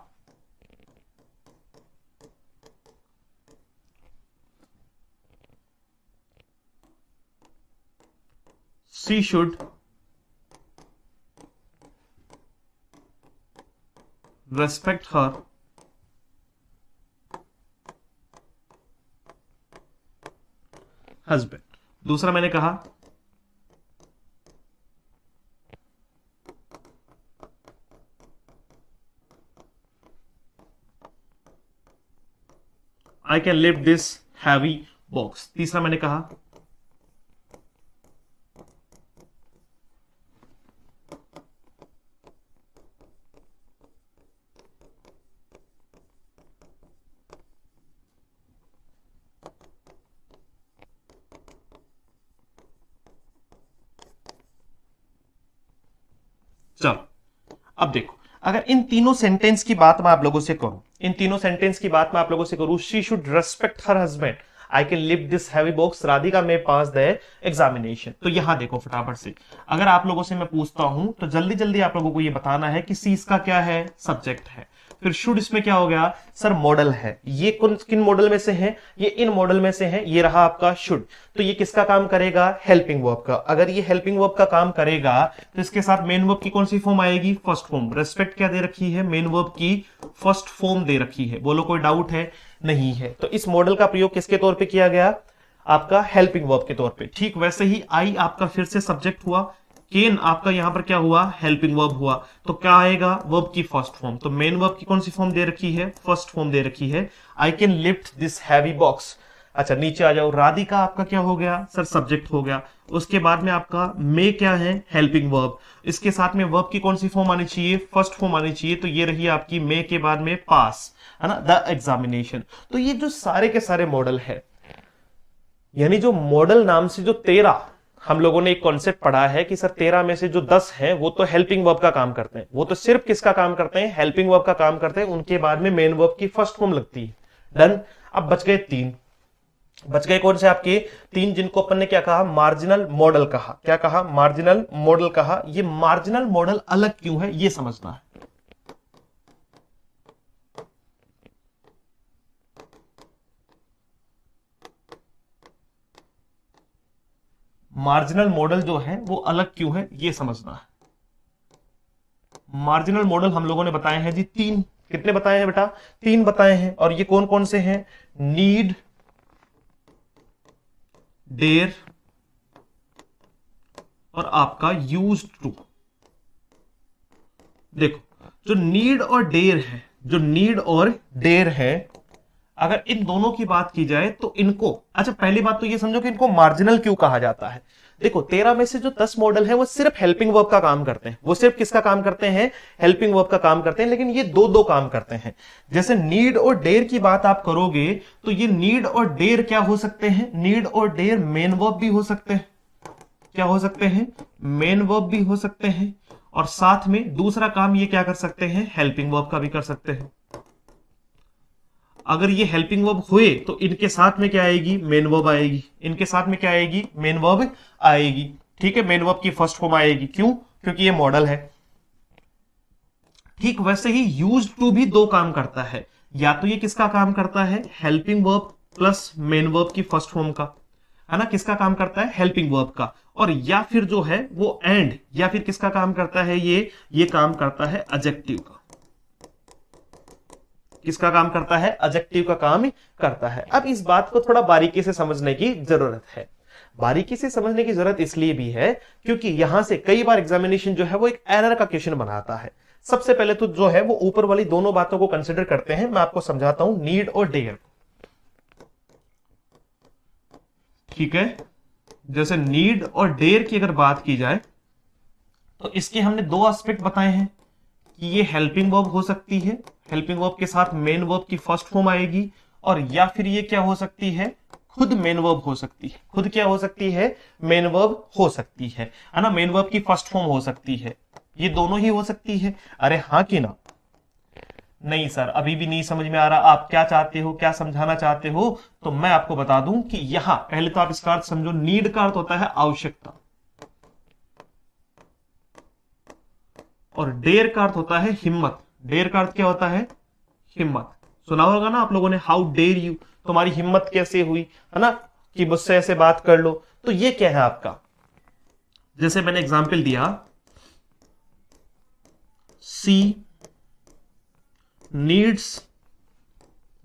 Speaker 1: she should respect her husband. दूसरा मैंने कहा I can lift this heavy box. तीसरा मैंने कहा चलो, अब देखो, अगर इन तीनों सेंटेंस की बात मैं आप लोगों से करूं, इन तीनों सेंटेंस की बात मैं आप लोगों से करूं, she should respect her husband, I can lift this heavy box, Radhika में पास द एग्जामिनेशन। तो यहां देखो फटाफट से, अगर आप लोगों से मैं पूछता हूं तो जल्दी जल्दी आप लोगों को यह बताना है कि सी इसका क्या है, सब्जेक्ट है। फिर शुड इसमें क्या हो गया, सर मॉडल है। ये किन मॉडल में से है, ये इन मॉडल में से है। ये रहा आपका शुड, तो ये किसका काम करेगा, हेल्पिंग वर्ब का। अगर ये हेल्पिंग वर्ब का काम करेगा तो इसके साथ मेन वर्ब की कौन सी फॉर्म आएगी, फर्स्ट फॉर्म। रेस्पेक्ट क्या दे रखी है, मेन वर्ब की फर्स्ट फॉर्म दे रखी है। बोलो कोई डाउट है, नहीं है। तो इस मॉडल का प्रयोग किसके तौर पे किया गया, आपका हेल्पिंग वर्ब के तौर पे। ठीक वैसे ही आई आपका फिर से सब्जेक्ट हुआ, केन आपका यहां पर क्या हुआ, हेल्पिंग वर्ब हुआ। तो क्या आएगा, वर्ब की फर्स्ट फॉर्म। तो मेन वर्ब की कौन सी फॉर्म दे रखी है, फर्स्ट फॉर्म दे रखी है, I can lift this heavy box. अच्छा नीचे आ जाओ, राधिका आपका क्या हो गया, सर सब्जेक्ट हो गया। उसके बाद में आपका मे क्या है, हेल्पिंग वर्ब। इसके साथ में वर्ब की कौन सी फॉर्म आनी चाहिए, फर्स्ट फॉर्म आनी चाहिए। तो ये रही आपकी मे के बाद में पास, है ना, द एग्जामिनेशन। तो ये जो सारे के सारे मॉडल है, यानी जो मॉडल नाम से जो 13 हम लोगों ने एक कॉन्सेप्ट पढ़ा है कि सर 13 में से जो 10 हैं वो तो हेल्पिंग वर्ब का काम करते हैं, वो तो सिर्फ किसका काम करते हैं, हेल्पिंग वर्ब का काम करते हैं, उनके बाद में मेन वर्ब की फर्स्ट फॉर्म लगती है। डन। अब बच गए 3, बच गए कौन से आपके 3, जिनको अपन ने क्या कहा, मार्जिनल मॉडल कहा। क्या कहा, मार्जिनल मॉडल कहा। ये मार्जिनल मॉडल अलग क्यों है ये समझना है। मार्जिनल मॉडल जो है वो अलग क्यों है ये समझना है। मार्जिनल मॉडल हम लोगों ने बताए हैं जी 3, कितने बताए हैं बेटा, 3 बताए हैं। और ये कौन कौन से हैं, नीड, डेयर और आपका यूज्ड टू। देखो जो नीड और डेयर है, जो नीड और डेयर है, अगर इन दोनों की बात की जाए तो इनको, अच्छा पहली बात तो ये समझो कि इनको मार्जिनल क्यों कहा जाता है। देखो 13 में से जो 10 मॉडल है वो सिर्फ हेल्पिंग वर्ब का काम करते हैं, वो सिर्फ किसका काम करते हैं, हेल्पिंग वर्ब का काम करते हैं, लेकिन ये दो दो काम करते हैं। जैसे नीड और डेयर की बात आप करोगे तो ये नीड और डेयर क्या हो सकते हैं, नीड और डेयर मेन वर्ब भी हो सकते हैं। क्या हो सकते हैं, मेन वर्ब भी हो सकते हैं, और साथ में दूसरा काम ये क्या कर सकते हैं, हेल्पिंग वर्ब का भी कर सकते हैं। अगर ये हेल्पिंग वर्ब हुए तो इनके साथ में क्या आएगी, मेन वर्ब आएगी, इनके साथ में क्या आएगी, मेन वर्ब आएगी। ठीक है, मेन वर्ब की फर्स्ट फॉर्म आएगी, क्यों, क्योंकि ये मॉडल है। ठीक वैसे ही यूज्ड टू भी 2 काम करता है, या तो ये किसका काम करता है, helping verb plus main verb की फर्स्ट फॉर्म का, है ना, किसका काम करता है, हेल्पिंग वर्ब का। और या फिर जो है वो एंड, या फिर किसका काम करता है, ये काम करता है एडजेक्टिव का। किसका काम करता है, एडजेक्टिव का काम करता है। अब इस बात को थोड़ा बारीकी से समझने की जरूरत है। बारीकी से समझने की जरूरत इसलिए भी है क्योंकि यहां से कई बार एग्जामिनेशन जो है वो एक एरर का क्वेश्चन बनाता है। सबसे पहले तो जो है वो ऊपर वाली दोनों बातों को कंसिडर करते हैं। मैं आपको समझाता हूं नीड और डेयर। ठीक है, जैसे नीड और डेयर की अगर बात की जाए तो इसके हमने 2 एस्पेक्ट बताए हैं कि ये हेल्पिंग वर्ब हो सकती है, हेल्पिंग वर्ब के साथ मेन वर्ब की फर्स्ट फॉर्म आएगी, और या फिर ये क्या हो सकती है, खुद मेन वर्ब हो सकती है। खुद क्या हो सकती है, मेन वर्ब हो सकती है ना, मेन वर्ब की फर्स्ट फॉर्म हो सकती है। ये दोनों ही हो सकती है। अरे हाँ कि ना, नहीं सर अभी भी नहीं समझ में आ रहा, आप क्या चाहते हो, क्या समझाना चाहते हो, तो मैं आपको बता दूं कि यहां पहले तो आप इसका अर्थ समझो, नीड का अर्थ होता है आवश्यकता, और डेयर का अर्थ होता है हिम्मत। डेयर का अर्थ क्या होता है, हिम्मत। सुना होगा ना आप लोगों ने, हाउ डेयर यू, तुम्हारी हिम्मत कैसे हुई, है ना, कि मुझसे ऐसे बात कर लो। तो ये क्या है आपका, जैसे मैंने एग्जाम्पल दिया, सी नीड्स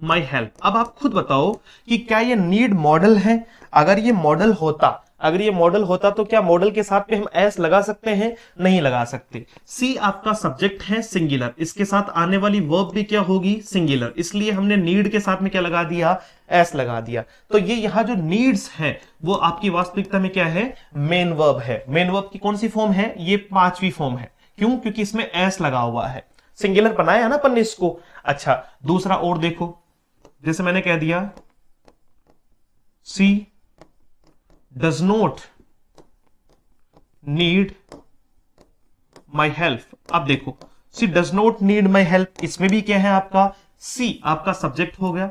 Speaker 1: माई हेल्प। अब आप खुद बताओ कि क्या ये नीड मॉडल है। अगर ये मॉडल होता तो क्या मॉडल के साथ पे हम एस लगा सकते हैं, नहीं लगा सकते। सी आपका सब्जेक्ट है सिंगुलर, इसके साथ आने वाली वर्ब भी क्या होगी, सिंगुलर, इसलिए हमने नीड के साथ में क्या लगा दिया, एस लगा दिया। तो ये यहां जो नीड्स है वो आपकी वास्तविकता में क्या है, मेन वर्ब है। मेन वर्ब की कौन सी फॉर्म है, ये 5वीं फॉर्म है। क्यों, क्योंकि इसमें एस लगा हुआ है, सिंगुलर बनाया है ना अपन ने इसको। अच्छा दूसरा और देखो, जैसे मैंने कह दिया she does not need my help. अब देखो she does not need my help, इसमें भी क्या है आपका, सी आपका सब्जेक्ट हो गया,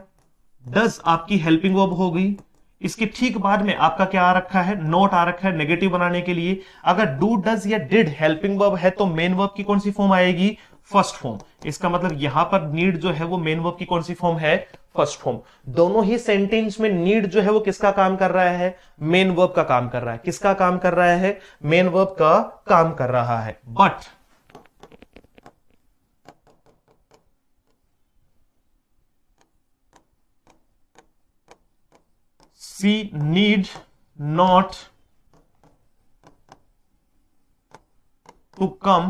Speaker 1: डज आपकी हेल्पिंग वर्ब हो गई, इसके ठीक बाद में आपका क्या आ रखा है, नोट आ रखा है नेगेटिव बनाने के लिए। अगर डू डज या डिड हेल्पिंग वर्ब है तो मेन वर्ब की कौन सी फॉर्म आएगी, फर्स्ट फॉर्म। इसका मतलब यहां पर नीड जो है वो मेन वर्ब की कौन सी फॉर्म है, फर्स्ट फॉर्म। दोनों ही सेंटेंस में नीड जो है वो किसका काम कर रहा है, मेन वर्ब का काम कर रहा है। किसका काम कर रहा है, मेन वर्ब का काम कर रहा है। But she need not to come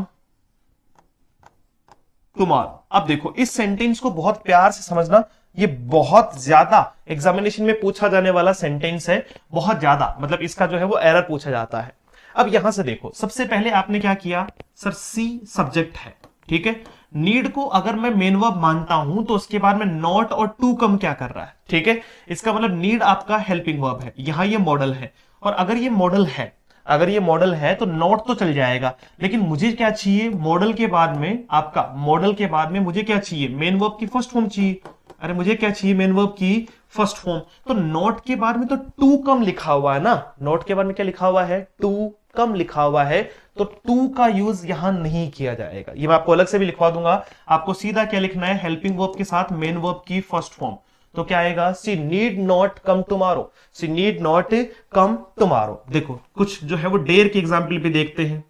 Speaker 1: tomorrow। अब देखो इस सेंटेंस को बहुत प्यार से समझना, ये बहुत ज्यादा एग्जामिनेशन में पूछा जाने वाला सेंटेंस है, बहुत ज्यादा, मतलब इसका जो है वो एरर पूछा जाता है। अब यहां से देखो, सबसे पहले आपने क्या किया, सर सी सब्जेक्ट है, ठीक है, नीड को अगर मैं मेन वर्ब मानता हूं तो उसके बाद में नॉट और टू कम क्या कर रहा है, ठीक है। इसका मतलब नीड आपका हेल्पिंग वर्ब है, यहां ये मॉडल है, और अगर ये मॉडल है, अगर ये मॉडल है तो नॉट तो चल जाएगा, लेकिन मुझे क्या चाहिए, मॉडल के बाद में आपका, मॉडल के बाद में मुझे क्या चाहिए, मेन वर्ब की फर्स्ट फॉर्म चाहिए। अरे मुझे क्या चाहिए, मेन वर्ब की फर्स्ट फॉर्म। तो नॉट के बाद में तो टू कम लिखा हुआ है ना, नॉट के बाद में क्या लिखा हुआ है, टू कम लिखा हुआ है, तो टू का यूज यहां नहीं किया जाएगा। ये मैं आपको अलग से भी लिखवा दूंगा। आपको सीधा क्या लिखना है, हेल्पिंग वर्ब के साथ मेन वर्ब की फर्स्ट फॉर्म। तो क्या आएगा, she need not come tomorrow, she need not come tomorrow. देखो कुछ जो है वो डेयर की एग्जाम्पल भी देखते हैं।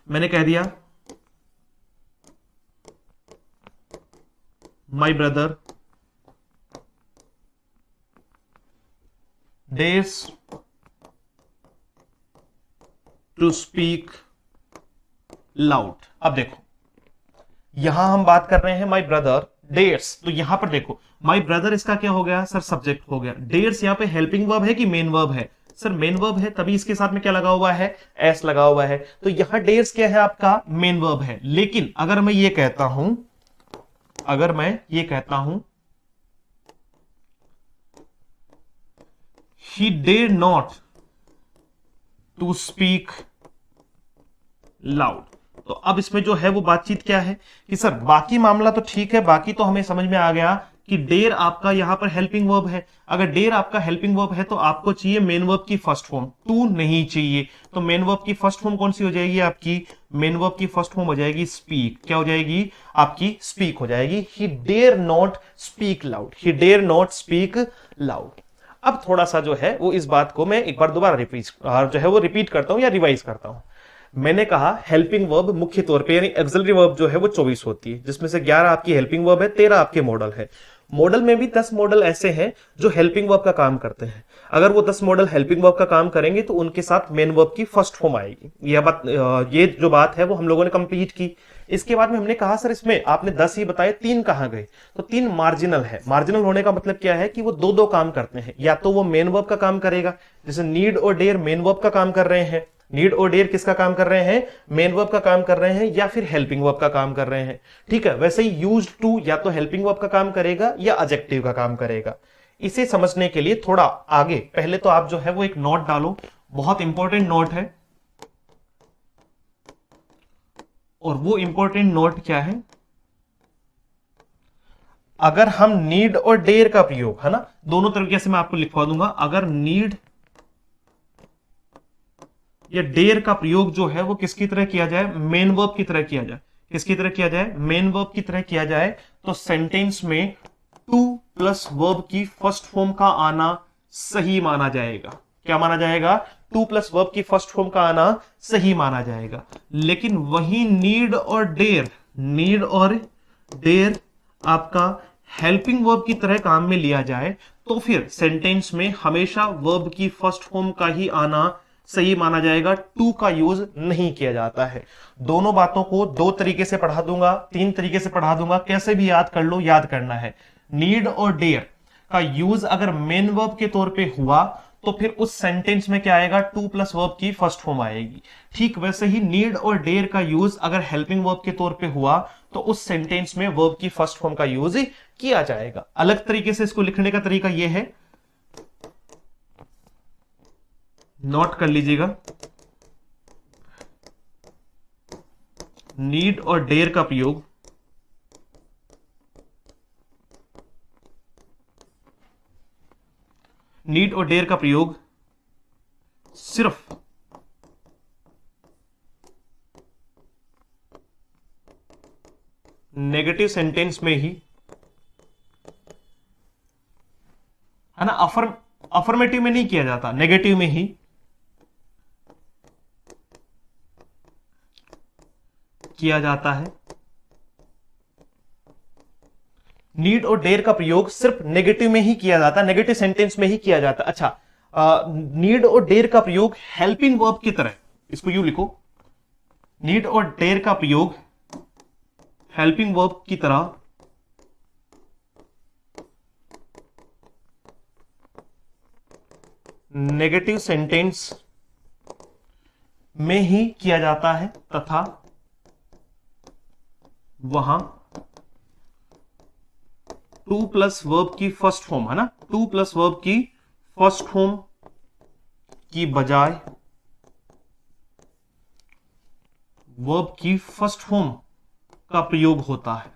Speaker 1: मैंने कह दिया my brother dares to speak loud. अब देखो यहां हम बात कर रहे हैं माई ब्रदर डेयर्स, तो यहां पर देखो माई ब्रदर इसका क्या हो गया सर, सब्जेक्ट हो गया। डेयर्स यहां पे हेल्पिंग वर्ब है कि मेन वर्ब है, सर मेन वर्ब है, तभी इसके साथ में क्या लगा हुआ है, एस लगा हुआ है। तो यहां डेयर्स क्या है, आपका मेन वर्ब है। लेकिन अगर मैं ये कहता हूं, अगर मैं ये कहता हूं he dare not to speak loud, तो अब इसमें जो है वो बातचीत क्या है कि सर बाकी मामला तो ठीक है, बाकी तो हमें समझ में आ गया कि डेर आपका यहां पर हेल्पिंग वर्ब है। अगर डेर आपका हेल्पिंग वर्ब है तो आपको चाहिए मेन वर्ब की फर्स्ट फॉर्म, टू नहीं चाहिए। तो मेन वर्ब की फर्स्ट फॉर्म कौन सी हो जाएगी आपकी, मेन वर्ब की फर्स्ट फॉर्म हो जाएगी स्पीक। क्या हो जाएगी आपकी, स्पीक हो जाएगी। He dare not speak loud, he dare not speak loud. अब थोड़ा सा जो है वो इस बात को मैं एक बार दोबारा जो है वो रिपीट करता हूं या रिवाइज करता हूं। मैंने कहा हेल्पिंग वर्ब मुख्य तौर पे यानी एक्सिलरी वर्ब जो है वो 24 होती है, जिसमें से 11 आपकी हेल्पिंग वर्ब है, 13 आपके मॉडल है। मॉडल में भी 10 मॉडल ऐसे हैं जो हेल्पिंग वर्ब का काम करते हैं। अगर वो 10 मॉडल हेल्पिंग वर्ब का काम करेंगे तो उनके साथ मेन वर्ब की फर्स्ट फॉर्म आएगी। ये जो बात है वो हम लोगों ने कंप्लीट की। इसके बाद में हमने कहा सर इसमें आपने 10 ही बताए, 3 कहां गए, तो 3 मार्जिनल है। मार्जिनल होने का मतलब क्या है कि वो दो दो काम करते हैं, या तो वो मेन वर्ब का काम करेगा, जैसे नीड और डेयर मेन वर्ब का काम कर रहे हैं, नीड और डेयर किसका काम कर रहे हैं, मेन वर्ब का काम कर रहे हैं, या फिर हेल्पिंग वर्ब का काम कर रहे हैं। ठीक है, वैसे ही यूज्ड टू या तो हेल्पिंग वर्ब का काम करेगा या एडजेक्टिव का काम करेगा। इसे समझने के लिए थोड़ा आगे पहले तो आप जो है वो एक नोट डालो, बहुत इंपॉर्टेंट नोट है। और वो इंपॉर्टेंट नोट क्या है, अगर हम नीड और डेयर का प्रयोग है ना, दोनों तरीके से मैं आपको लिखवा दूंगा। अगर नीड या डेयर का प्रयोग जो है वो किसकी तरह किया जाए, मेन वर्ब की तरह किया जाए। किसकी तरह किया जाए, मेन वर्ब की तरह किया जाए, तो सेंटेंस में टू प्लस वर्ब की फर्स्ट फॉर्म का आना सही माना जाएगा। क्या माना जाएगा, टू प्लस वर्ब की फर्स्ट फॉर्म का आना सही माना जाएगा। लेकिन वही नीड और डेयर, नीड और डेयर आपका हेल्पिंग वर्ब की तरह काम में लिया जाए तो फिर सेंटेंस में हमेशा वर्ब की फर्स्ट फॉर्म का ही आना सही माना जाएगा, टू का यूज नहीं किया जाता है। दोनों बातों को दो तरीके से पढ़ा दूंगा, तीन तरीके से पढ़ा दूंगा, कैसे भी याद कर लो, याद करना है। नीड और डेयर का यूज अगर मेन वर्ब के तौर पे हुआ तो फिर उस सेंटेंस में क्या आएगा, टू प्लस वर्ब की फर्स्ट फॉर्म आएगी। ठीक वैसे ही नीड और डेयर का यूज अगर हेल्पिंग वर्ब के तौर पे हुआ तो उस सेंटेंस में वर्ब की फर्स्ट फॉर्म का यूज किया जाएगा। अलग तरीके से इसको लिखने का तरीका यह है, नोट कर लीजिएगा, नीड और डेयर का प्रयोग नीड और डेयर का प्रयोग सिर्फ नेगेटिव सेंटेंस में ही, है ना, अफर्मेटिव में नहीं किया जाता, नेगेटिव में ही किया जाता है। नीड और डेयर का प्रयोग सिर्फ नेगेटिव में ही किया जाता है, नेगेटिव सेंटेंस में ही किया जाता है। अच्छा, नीड और डेयर का प्रयोग हेल्पिंग वर्ब की तरह, इसको यूं लिखो, नीड और डेयर का प्रयोग हेल्पिंग वर्ब की तरह नेगेटिव सेंटेंस में ही किया जाता है तथा वहां टू प्लस वर्ब की फर्स्ट फॉर्म है ना, टू प्लस वर्ब की फर्स्ट फॉर्म की बजाय वर्ब की फर्स्ट फॉर्म का प्रयोग होता है।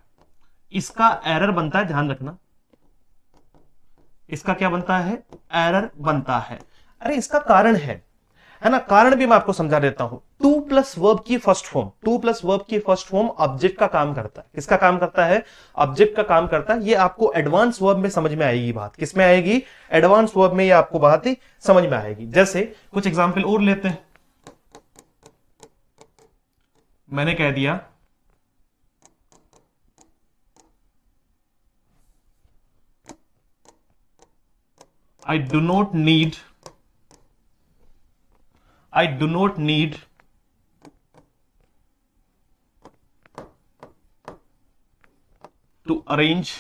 Speaker 1: इसका एरर बनता है, ध्यान रखना, इसका क्या बनता है, एरर बनता है। अरे इसका कारण है ना, कारण भी मैं आपको समझा देता हूं। टू प्लस वर्ब की first form, two plus verb की फर्स्ट फॉर्म ऑब्जेक्ट का काम करता है। किसका काम करता है, ऑब्जेक्ट का काम करता है। ये आपको एडवांस वर्ब में समझ में आएगी बात। किस में आएगी, एडवांस वर्ब में ये आपको बात समझ में आएगी। जैसे कुछ एग्जाम्पल और लेते हैं। मैंने कह दिया I do not need to arrange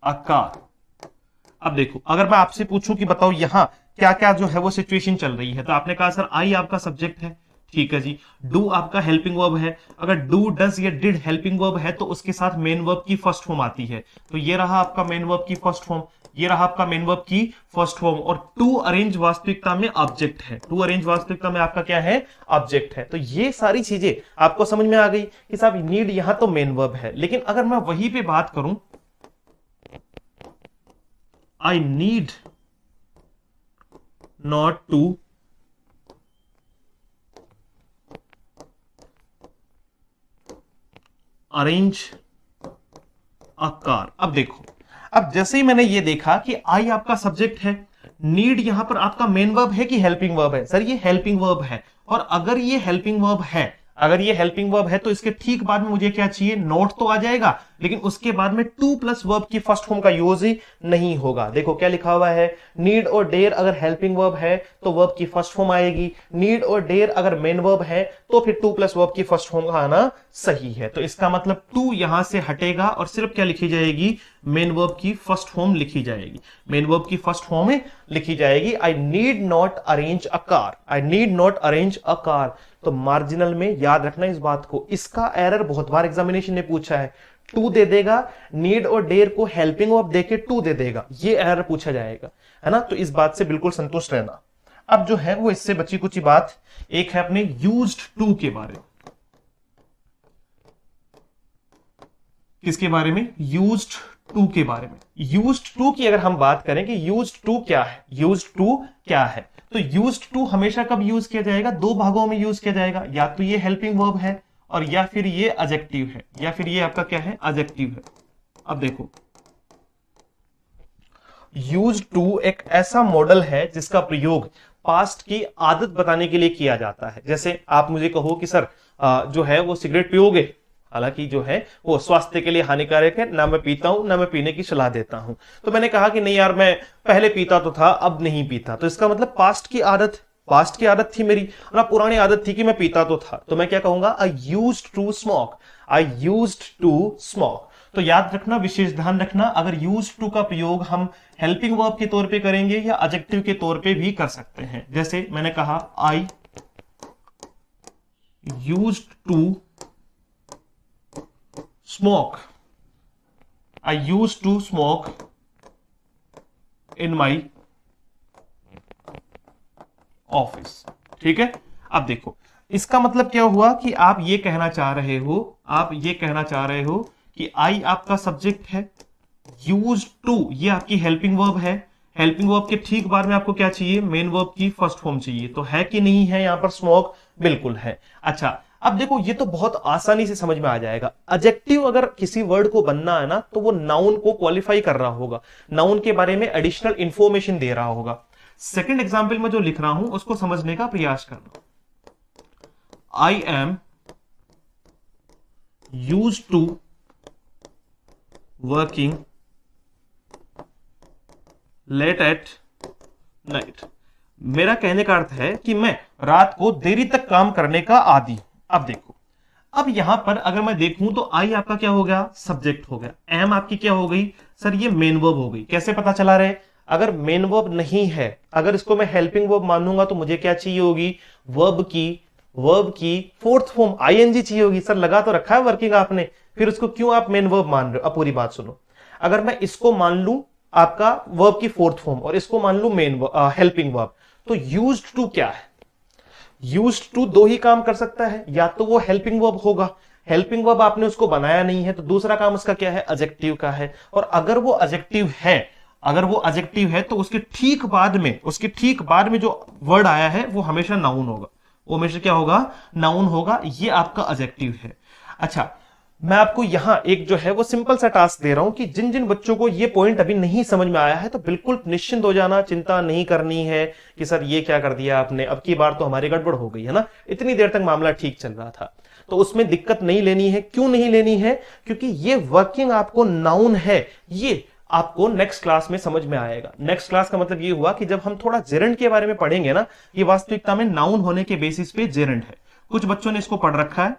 Speaker 1: a car। अब देखो, अगर मैं आपसे पूछूं कि बताओ यहां क्या क्या जो है वो सिचुएशन चल रही है, तो आपने कहा सर आई आपका सब्जेक्ट है, ठीक है जी। डू आपका हेल्पिंग वर्ब है। अगर डू, डज या डिड हेल्पिंग वर्ब है तो उसके साथ मेन वर्ब की फर्स्ट फॉर्म आती है। तो ये रहा आपका मेन वर्ब की फर्स्ट फॉर्म, ये रहा आपका मेन वर्ब की फर्स्ट फॉर्म। और टू अरेंज वास्तविकता में ऑब्जेक्ट है, टू अरेंज वास्तविकता में आपका क्या है, ऑब्जेक्ट है। तो ये सारी चीजें आपको समझ में आ गई कि साहब नीड यहां तो मेन वर्ब है, लेकिन अगर मैं वहीं पे बात करूं, I need not to arrange a car. अब देखो, अब जैसे ही मैंने ये देखा कि आई आपका सब्जेक्ट है, नीड यहां पर आपका मेन वर्ब है कि हेल्पिंग वर्ब है, सर ये हेल्पिंग वर्ब है। और अगर ये हेल्पिंग वर्ब है, अगर ये हेल्पिंग वर्ब है तो इसके ठीक बाद में मुझे क्या चाहिए, नोट तो आ जाएगा, लेकिन उसके बाद में टू प्लस वर्ब की फर्स्ट फॉर्म का यूज ही नहीं होगा। देखो क्या लिखा हुआ है, नीड और डेयर अगर हेल्पिंग वर्ब है तो वर्ब की फर्स्ट फॉर्म आएगी, नीड और डेयर अगर मेन वर्ब है तो फिर टू प्लस वर्ब की फर्स्ट फॉर्म का आना सही है। तो इसका मतलब टू यहां से हटेगा और सिर्फ क्या लिखी जाएगी, मेन वर्ब की फर्स्ट फॉर्म लिखी जाएगी, मेन वर्ब की फर्स्ट फॉर्म लिखी जाएगी। आई need not arrange a car, I need not arrange a car. तो मार्जिनल में याद रखना इस बात को, इसका एरर बहुत बार एग्जामिनेशन ने पूछा है। टू दे देगा, नीड और डेयर को हेल्पिंग वर्ब देके टू दे देगा, ये एरर पूछा जाएगा, है ना। तो इस बात से बिल्कुल संतुष्ट रहना। अब जो है वो इससे बची कुछ बात, एक है अपने यूज्ड टू के बारे में। किसके बारे में, यूज्ड टू के बारे में। यूज्ड टू की अगर हम बात करें कि यूज्ड टू क्या है, यूज्ड टू क्या है, तो यूज्ड टू हमेशा कब यूज किया जाएगा, दो भागों में यूज किया जाएगा। या तो ये हेल्पिंग वर्ब है और या फिर ये एडजेक्टिव है, या फिर ये आपका क्या है, एडजेक्टिव है। अब देखो, यूज्ड टू एक ऐसा मॉडल है जिसका प्रयोग पास्ट की आदत बताने के लिए किया जाता है। जैसे आप मुझे कहो कि सर जो है वो सिगरेट पियोगे, हालांकि जो है वो स्वास्थ्य के लिए हानिकारक है, ना मैं पीता हूं ना मैं पीने की सलाह देता हूं। तो मैंने कहा कि नहीं यार मैं पहले पीता तो था अब नहीं पीता, तो इसका मतलब पास्ट की आदत थी मेरी, ना पुरानी आदत थी कि मैं पीता तो था। तो मैं क्या कहूंगा, I used to smoke, I used to smoke. तो याद रखना, विशेष ध्यान रखना, अगर यूज्ड टू का प्रयोग हम हेल्पिंग वर्ब के तौर पे करेंगे या एडजेक्टिव के तौर पे भी कर सकते हैं। जैसे मैंने कहा I used to smoke, I used to smoke in my office। ठीक है, अब देखो इसका मतलब क्या हुआ कि आप ये कहना चाह रहे हो, कि I आपका सब्जेक्ट है, used to ये आपकी हेल्पिंग वर्ब है, हेल्पिंग वर्ब के ठीक बाद में आपको क्या चाहिए, मेन वर्ब की फर्स्ट फॉर्म चाहिए। तो है कि नहीं है यहां पर स्मोक, बिल्कुल है। अच्छा, अब देखो ये तो बहुत आसानी से समझ में आ जाएगा। एडजेक्टिव अगर किसी वर्ड को बनना है ना तो वो नाउन को क्वालिफाई कर रहा होगा, नाउन के बारे में एडिशनल इंफॉर्मेशन दे रहा होगा। सेकंड एग्जांपल में जो लिख रहा हूं उसको समझने का प्रयास करना। I am used to working late at night. मेरा कहने का अर्थ है कि मैं रात को देरी तक काम करने का आदी। अब देखो, अब यहां पर अगर मैं देखूं तो आई आपका क्या हो गया, सब्जेक्ट हो गया, एम आपकी क्या हो गई, सर ये मेन वर्ब हो गई। कैसे पता चला रहे, अगर मेन वर्ब नहीं है, अगर इसको मैं हेल्पिंग वर्ब मानूंगा तो मुझे क्या चाहिए होगी, वर्ब वर्ब की फोर्थ फॉर्म आईएनजी चाहिए होगी। सर लगा तो रखा है वर्किंग आपने, फिर उसको क्यों आप मेन वर्ब मान रहे हो? अब पूरी बात सुनो, अगर मैं इसको मान लूं आपका वर्ब की फोर्थ फॉर्म और इसको मान लूं मेन हेल्पिंग वर्ब, तो यूज्ड टू क्या है? यूज्ड टू दो ही काम कर सकता है, या तो वो हेल्पिंग वर्ब होगा, हेल्पिंग वर्ब आपने उसको बनाया नहीं है, तो दूसरा काम उसका क्या है? एडजेक्टिव का है। और अगर वो एडजेक्टिव है, अगर वो एडजेक्टिव है तो उसके ठीक बाद में, उसके ठीक बाद में जो वर्ड आया है वो हमेशा नाउन होगा, वो हमेशा क्या होगा? नाउन होगा। ये आपका एडजेक्टिव है। अच्छा, मैं आपको यहां एक जो है वो सिंपल सा टास्क दे रहा हूं कि जिन जिन बच्चों को ये पॉइंट अभी नहीं समझ में आया है तो बिल्कुल निश्चिंत हो जाना, चिंता नहीं करनी है कि सर ये क्या कर दिया आपने, अब की बार तो हमारी गड़बड़ हो गई है ना, इतनी देर तक मामला ठीक चल रहा था। तो उसमें दिक्कत नहीं लेनी है। क्यों नहीं लेनी है? क्योंकि ये वर्किंग आपको नाउन है, ये आपको नेक्स्ट क्लास में समझ में आएगा। नेक्स्ट क्लास का मतलब ये हुआ कि जब हम थोड़ा जेरेंड के बारे में पढ़ेंगे ना, ये वास्तविकता में नाउन होने के बेसिस पे जेरेंड है। कुछ बच्चों ने इसको पढ़ रखा है,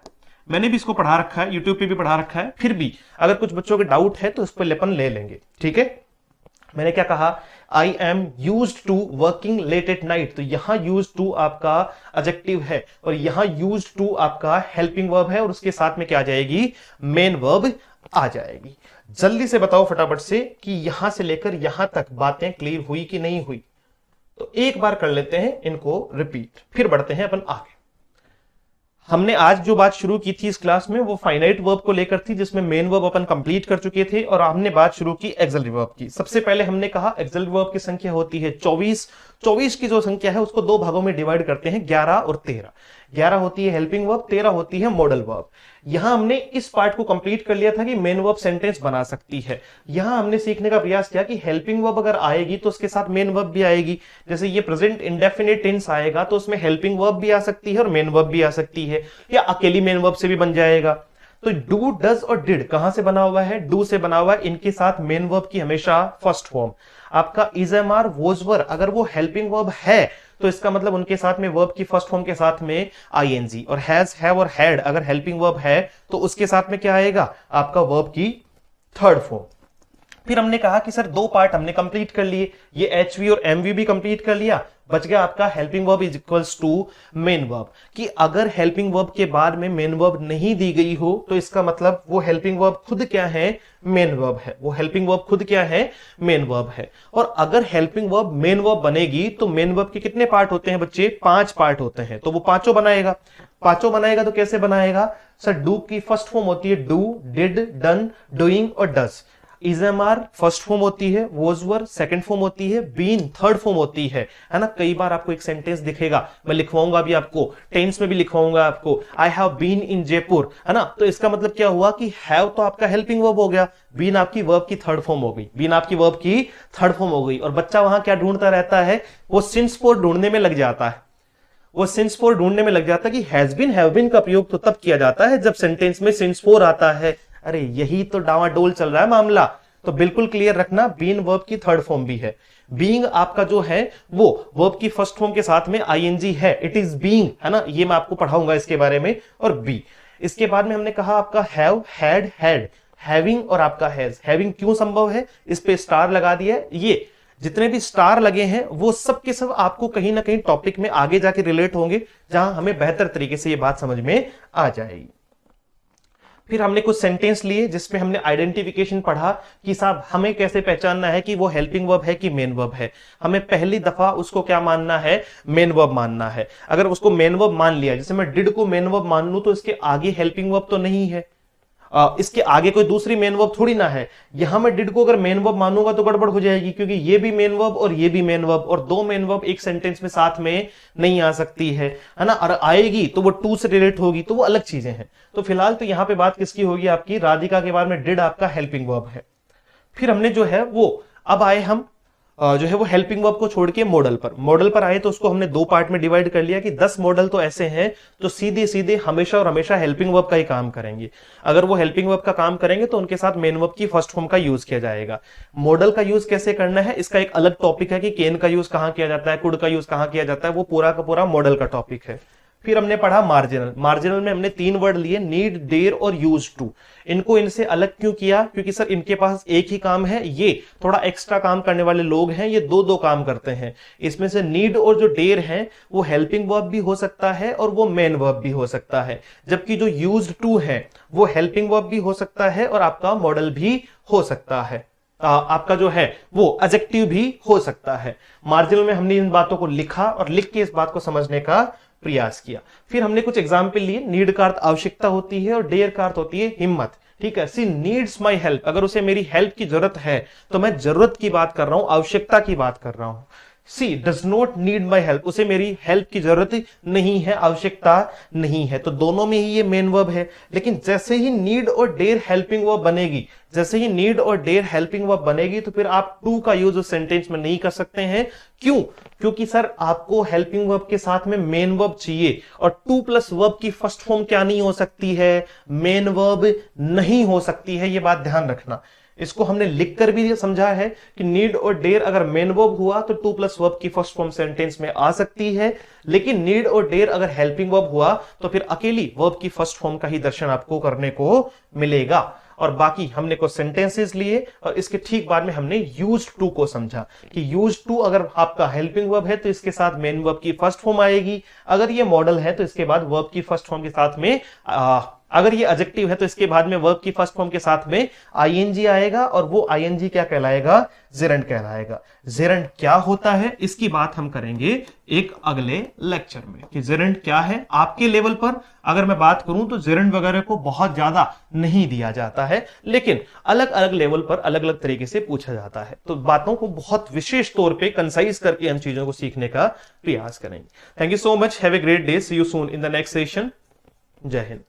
Speaker 1: मैंने भी इसको पढ़ा रखा है, यूट्यूब पे भी पढ़ा रखा है, फिर भी अगर कुछ बच्चों के डाउट है तो इस पर लेपन ले लेंगे, ठीक है? मैंने क्या कहा? I am used to working late at night, तो यहां यूज्ड टू आपका एडजेक्टिव है और यहां यूज्ड टू आपका हेल्पिंग वर्ब है और उसके साथ में क्या आ जाएगी? मेन वर्ब आ जाएगी। जल्दी से बताओ फटाफट से कि यहां से लेकर यहां तक बातें क्लियर हुई कि नहीं हुई? तो एक बार कर लेते हैं इनको रिपीट, फिर बढ़ते हैं अपन आगे। हमने आज जो बात शुरू की थी इस क्लास में वो फाइनाइट वर्ब को लेकर थी, जिसमें मेन वर्ब अपन कंप्लीट कर चुके थे और हमने बात शुरू की एक्सिलरी वर्ब की। सबसे पहले हमने कहा एक्सिलरी वर्ब की संख्या होती है 24। 24 की जो संख्या है उसको दो भागों में डिवाइड करते हैं, 11 और 13। 11 होती है हेल्पिंग वर्ब, 13 होती है मॉडल वर्ब। यहां हमने इस पार्ट को कंप्लीट कर लिया था कि मेन वर्ब सेंटेंस बना सकती है। यहां हमने सीखने का प्रयास किया कि हेल्पिंग वर्ब अगर आएगी तो उसके साथ मेन वर्ब भी आएगी। जैसे ये प्रेजेंट इंडेफिनिट टेंस आएगा तो उसमें हेल्पिंग वर्ब भी आ सकती है और मेन वर्ब भी आ सकती है, या अकेली मेन वर्ब से भी बन जाएगा। तो डू, डज और डिड कहां से बना हुआ है? डू से बना हुआ है। इनके साथ मेन वर्ब की हमेशा फर्स्ट फॉर्म। आपका इज, एम, आर, वोज, वर अगर वो हेल्पिंग वर्ब है तो इसका मतलब उनके साथ में वर्ब की फर्स्ट फॉर्म के साथ में आईएनजी। और हैज, हैव और हैड अगर हेल्पिंग वर्ब है तो उसके साथ में क्या आएगा? आपका वर्ब की थर्ड फॉर्म। फिर हमने कहा कि सर दो पार्ट हमने कंप्लीट कर लिए, ये एचवी और एमवी भी कंप्लीट कर लिया, बच गया आपका helping verb is equals to main verb. कि अगर हेल्पिंग वर्ब के बाद में मेन वर्ब नहीं दी गई हो तो इसका मतलब वो हेल्पिंग वर्ब खुद क्या है? मेन वर्ब है। वो हेल्पिंग वर्ब खुद क्या है? मेन वर्ब है। और अगर हेल्पिंग वर्ब मेन वर्ब बनेगी तो मेन वर्ब के कितने पार्ट होते हैं बच्चे? 5 पार्ट होते हैं, तो वो पांचों बनाएगा। पांचों बनाएगा तो कैसे बनाएगा? सर डू की फर्स्ट फॉर्म होती है डू, डिड, डन, डूइंग और does. Is, am, are first form होती है, वॉज, वर सेकंड फॉर्म होती है, बीन थर्ड फॉर्म होती है ना? कई बार आपको एक सेंटेंस दिखेगा, मैं लिखवाऊंगा भी आपको, टेंस में भी लिखवाऊंगा आपको, I have been in Jaipur, है ना? तो इसका मतलब क्या हुआ कि हैव तो आपका हेल्पिंग वर्ब हो गया, बीन आपकी वर्ब की थर्ड फॉर्म हो गई, बीन आपकी वर्ब की थर्ड फॉर्म हो गई। और बच्चा वहां क्या ढूंढता रहता है? वो सिंस फोर ढूंढने में लग जाता है। वो सिंस फोर ढूंढने में लग जाता है कि हैज बीन, हैव बीन का प्रयोग तो तब किया जाता है जब सेंटेंस में सिंस फोर आता है। अरे यही तो डावाडोल चल रहा है मामला। तो बिल्कुल क्लियर रखना, बीन वर्ब की थर्ड फॉर्म भी है। बीइंग आपका जो है वो वर्ब की फर्स्ट फॉर्म के साथ में आईएनजी है, इट इज बीइंग, है ना? ये मैं आपको पढ़ाऊंगा इसके बारे में। और बी, इसके बाद में हमने कहा आपका हैव, हैड, हैड, हैविंग और आपका हैज। हैविंग क्यों संभव है? इस पे स्टार लगा दिया है। ये जितने भी स्टार लगे हैं वो सब के सब आपको कहीं ना कहीं टॉपिक में आगे जाके रिलेट होंगे, जहां हमें बेहतर तरीके से ये बात समझ में आ जाएगी। फिर हमने कुछ सेंटेंस लिए जिसमें हमने आइडेंटिफिकेशन पढ़ा कि साहब हमें कैसे पहचानना है कि वो हेल्पिंग वर्ब है कि मेन वर्ब है। हमें पहली दफा उसको क्या मानना है? मेन वर्ब मानना है। अगर उसको मेन वर्ब मान लिया, जैसे मैं डिड को मेन वर्ब मान लूं तो इसके आगे हेल्पिंग वर्ब तो नहीं है, इसके आगे कोई दूसरी मेन वर्ब थोड़ी ना है। यहां मैं डिड को अगर मेन वर्ब मानूंगा तो गड़बड़ हो जाएगी, क्योंकि ये भी मेन वर्ब और ये भी मेन वर्ब, और दो मेन वर्ब एक सेंटेंस में साथ में नहीं आ सकती है ना? और आएगी तो वो टू से रिलेट होगी, तो वो अलग चीजें हैं। तो फिलहाल तो यहां पे बात किसकी होगी? आपकी राधिका के बारे में। डिड आपका हेल्पिंग वर्ब है। फिर हमने जो है वो अब आए हम जो है वो हेल्पिंग वर्ब को छोड़ के मॉडल पर। मॉडल पर आए तो उसको हमने दो पार्ट में डिवाइड कर लिया कि 10 मॉडल तो ऐसे हैं जो सीधे सीधे हमेशा और हमेशा हेल्पिंग वर्ब का ही काम करेंगे। अगर वो हेल्पिंग वर्ब का काम करेंगे तो उनके साथ मेन वर्ब की फर्स्ट फॉर्म का यूज किया जाएगा। मॉडल का यूज कैसे करना है इसका एक अलग टॉपिक है कि केन का यूज कहां किया जाता है, कुड का यूज कहां किया जाता है, वो पूरा का पूरा मॉडल का टॉपिक है। फिर हमने पढ़ा मार्जिनल। मार्जिनल में हमने 3 वर्ड लिए, नीड, डेयर और यूज टू। इनको इनसे अलग क्यों किया? क्योंकि सर इनके पास एक ही काम है, ये थोड़ा एक्स्ट्रा काम करने वाले लोग हैं, ये दो दो काम करते हैं। इसमें से नीड और जो डेयर है वो हेल्पिंग वर्ब भी हो सकता है और वो मेन वर्ब भी हो सकता है, जबकि जो यूज्ड टू है वो हेल्पिंग वर्ब भी हो सकता है और आपका मॉडल भी हो सकता है, आपका जो है वो एडजेक्टिव भी हो सकता है। मार्जिनल में हमने इन बातों को लिखा और लिख के इस बात को समझने का प्रयास किया। फिर हमने कुछ एग्जाम्पल लिए। नीड का अर्थ आवश्यकता होती है और डेयर का अर्थ होती है हिम्मत। ठीक है, सी नीड्स माई हेल्प, अगर उसे मेरी हेल्प की जरूरत है तो मैं जरूरत की बात कर रहा हूं, आवश्यकता की बात कर रहा हूं। She does not need my help, उसे मेरी हेल्प की जरूरत नहीं है, आवश्यकता नहीं है। तो दोनों में ही ये मेन वर्ब है। लेकिन जैसे ही नीड और डेयर हेल्पिंग वर्ब बनेगी, जैसे ही नीड और डेयर हेल्पिंग वर्ब बनेगी, तो फिर आप टू का यूज उस सेंटेंस में नहीं कर सकते हैं। क्यों? क्योंकि सर आपको हेल्पिंग वर्ब के साथ में मेन वर्ब चाहिए, और टू प्लस वर्ब की फर्स्ट फॉर्म क्या नहीं हो सकती है? मेन वर्ब नहीं हो सकती है। ये बात ध्यान रखना। इसको हमने लिखकर भी समझा है कि नीड और डेयर अगर मेन वर्ब हुआ तो टू प्लस वर्ब की फर्स्ट फॉर्म सेंटेंस में आ सकती है, लेकिन नीड और डेयर अगर हेल्पिंग वर्ब हुआ तो फिर अकेली वर्ब की फर्स्ट फॉर्म का ही दर्शन आपको करने को मिलेगा। और बाकी हमने कुछ सेंटेंसेस लिए और इसके ठीक बाद में हमने यूज्ड टू को समझा कि यूज्ड टू अगर आपका हेल्पिंग वर्ब है तो इसके साथ मेन वर्ब की फर्स्ट फॉर्म आएगी, अगर ये मॉडल है तो इसके बाद वर्ब की फर्स्ट फॉर्म के साथ में अगर ये एडजेक्टिव है तो इसके बाद में वर्ब की फर्स्ट फॉर्म के साथ में आईएनजी आएगा, और वो आईएनजी क्या कहलाएगा? जेरंड कहलाएगा। जेरंड क्या होता है इसकी बात हम करेंगे एक अगले लेक्चर में कि जेरंड क्या है। आपके लेवल पर अगर मैं बात करूं तो जेरंड वगैरह को बहुत ज्यादा नहीं दिया जाता है, लेकिन अलग अलग लेवल पर अलग अलग तरीके से पूछा जाता है। तो बातों को बहुत विशेष तौर पे कंसाइज करके हम चीजों को सीखने का प्रयास करेंगे। Thank you so much, have a great day, see you soon in the next session. जय हिंद।